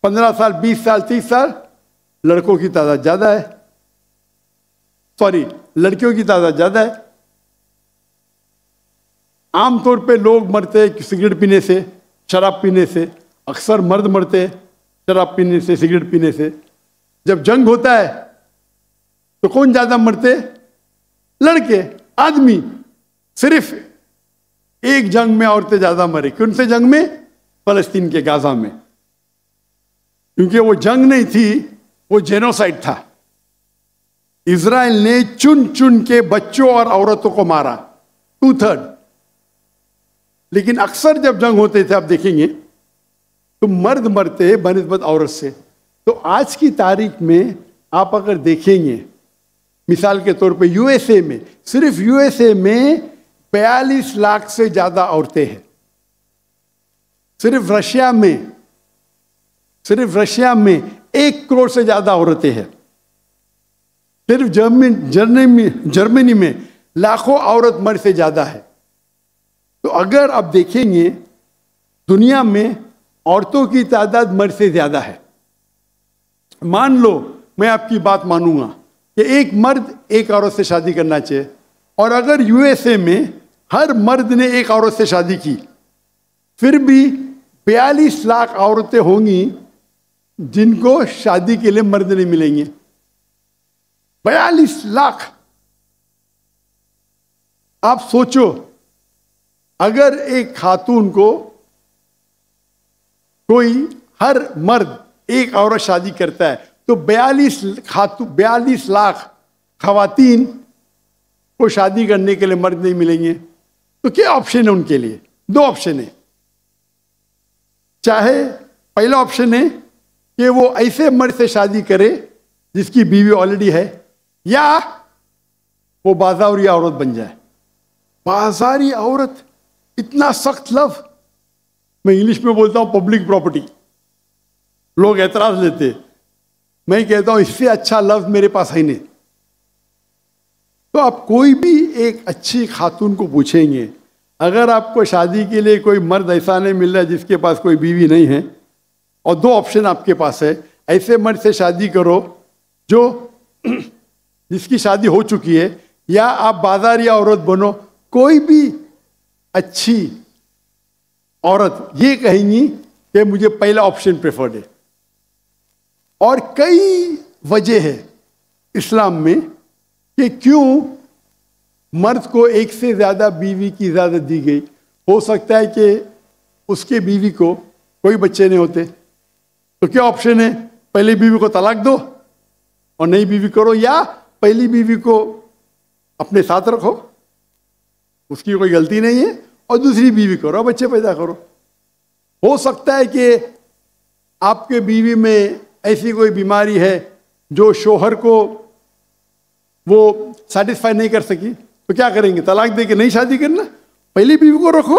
15 साल, 20 साल, 30 साल, लड़कों की तादाद ज्यादा है, सॉरी लड़कियों की तादाद ज्यादा है। आमतौर पे लोग मरते हैं सिगरेट पीने से, शराब पीने से। अक्सर मर्द मरते हैं शराब पीने से, सिगरेट पीने से। जब जंग होता है तो कौन ज्यादा मरते? लड़के, आदमी। सिर्फ एक जंग में औरतें ज्यादा मरे। कौन से जंग में? फलस्तीन के गाजा में। क्योंकि वो जंग नहीं थी, वो जेनोसाइड था। इजराइल ने चुन चुन के बच्चों और औरतों को मारा, 2/3। लेकिन अक्सर जब जंग होते थे आप देखेंगे तो मर्द मरते बनिस्बत औरत से। तो आज की तारीख में आप अगर देखेंगे, मिसाल के तौर पे यूएसए में, सिर्फ यूएसए में 42 लाख से ज्यादा औरतें हैं। सिर्फ रशिया में 1 करोड़ से ज्यादा औरतें हैं। सिर्फ जर्मनी में लाखों औरत मर्द से ज्यादा है। तो अगर आप देखेंगे दुनिया में औरतों की तादाद मर्द से ज्यादा है। मान लो मैं आपकी बात मानूंगा कि एक मर्द एक औरत से शादी करना चाहिए, और अगर यूएसए में हर मर्द ने एक औरत से शादी की, फिर भी 42 लाख औरतें होंगी जिनको शादी के लिए मर्द नहीं मिलेंगे। 42 लाख। आप सोचो, अगर एक खातून को कोई हर मर्द एक औरत शादी करता है तो 42 लाख खवातीन को शादी करने के लिए मर्द नहीं मिलेंगे। तो क्या ऑप्शन है उनके लिए? 2 ऑप्शन है। चाहे पहला ऑप्शन है कि वो ऐसे मर्द से शादी करे जिसकी बीवी ऑलरेडी है, या वो बाजारी औरत बन जाए। बाजारी औरत, इतना सख्त लफ्ज। मैं इंग्लिश में बोलता हूं पब्लिक प्रॉपर्टी। लोग एतराज लेते, मैं कहता हूं इससे अच्छा लफ्ज मेरे पास है नहीं। तो आप कोई भी एक अच्छी खातून को पूछेंगे, अगर आपको शादी के लिए कोई मर्द ऐसा नहीं मिल रहा है जिसके पास कोई बीवी नहीं है, और 2 ऑप्शन आपके पास है, ऐसे मर्द से शादी करो जो जिसकी शादी हो चुकी है, या आप बाजारी औरत बनो। कोई भी अच्छी औरत ये कहेंगी कि मुझे पहला ऑप्शन प्रेफर्ड है। और कई वजह है इस्लाम में कि क्यों मर्द को एक से ज्यादा बीवी की इजाजत दी गई। हो सकता है कि उसके बीवी को कोई बच्चे नहीं होते, तो क्या ऑप्शन है? पहली बीवी को तलाक दो और नई बीवी करो, या पहली बीवी को अपने साथ रखो, उसकी कोई गलती नहीं है, और दूसरी बीवी करो, बच्चे पैदा करो। हो सकता है कि आपके बीवी में ऐसी कोई बीमारी है जो शोहर को वो सेटिस्फाई नहीं कर सकी, तो क्या करेंगे? तलाक दे के नहीं शादी करना, पहली बीवी को रखो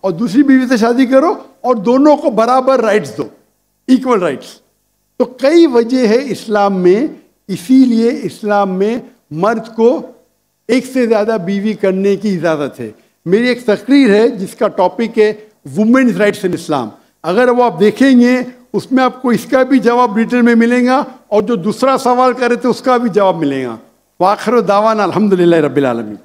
और दूसरी बीवी से शादी करो, और दोनों को बराबर राइट्स दो, इक्वल राइट्स। तो कई वजह है इस्लाम में, इसीलिए इस्लाम में मर्द को एक से ज्यादा बीवी करने की इजाजत है। मेरी एक तकरीर है जिसका टॉपिक है वुमेन्स राइट्स इन इस्लाम। अगर वो आप देखेंगे उसमें आपको इसका भी जवाब डिटेल में मिलेगा, और जो दूसरा सवाल करे थे उसका भी जवाब मिलेगा। वाखिर दावाना अल्हम्दुलिल्लाह रब्बिल आलमीन।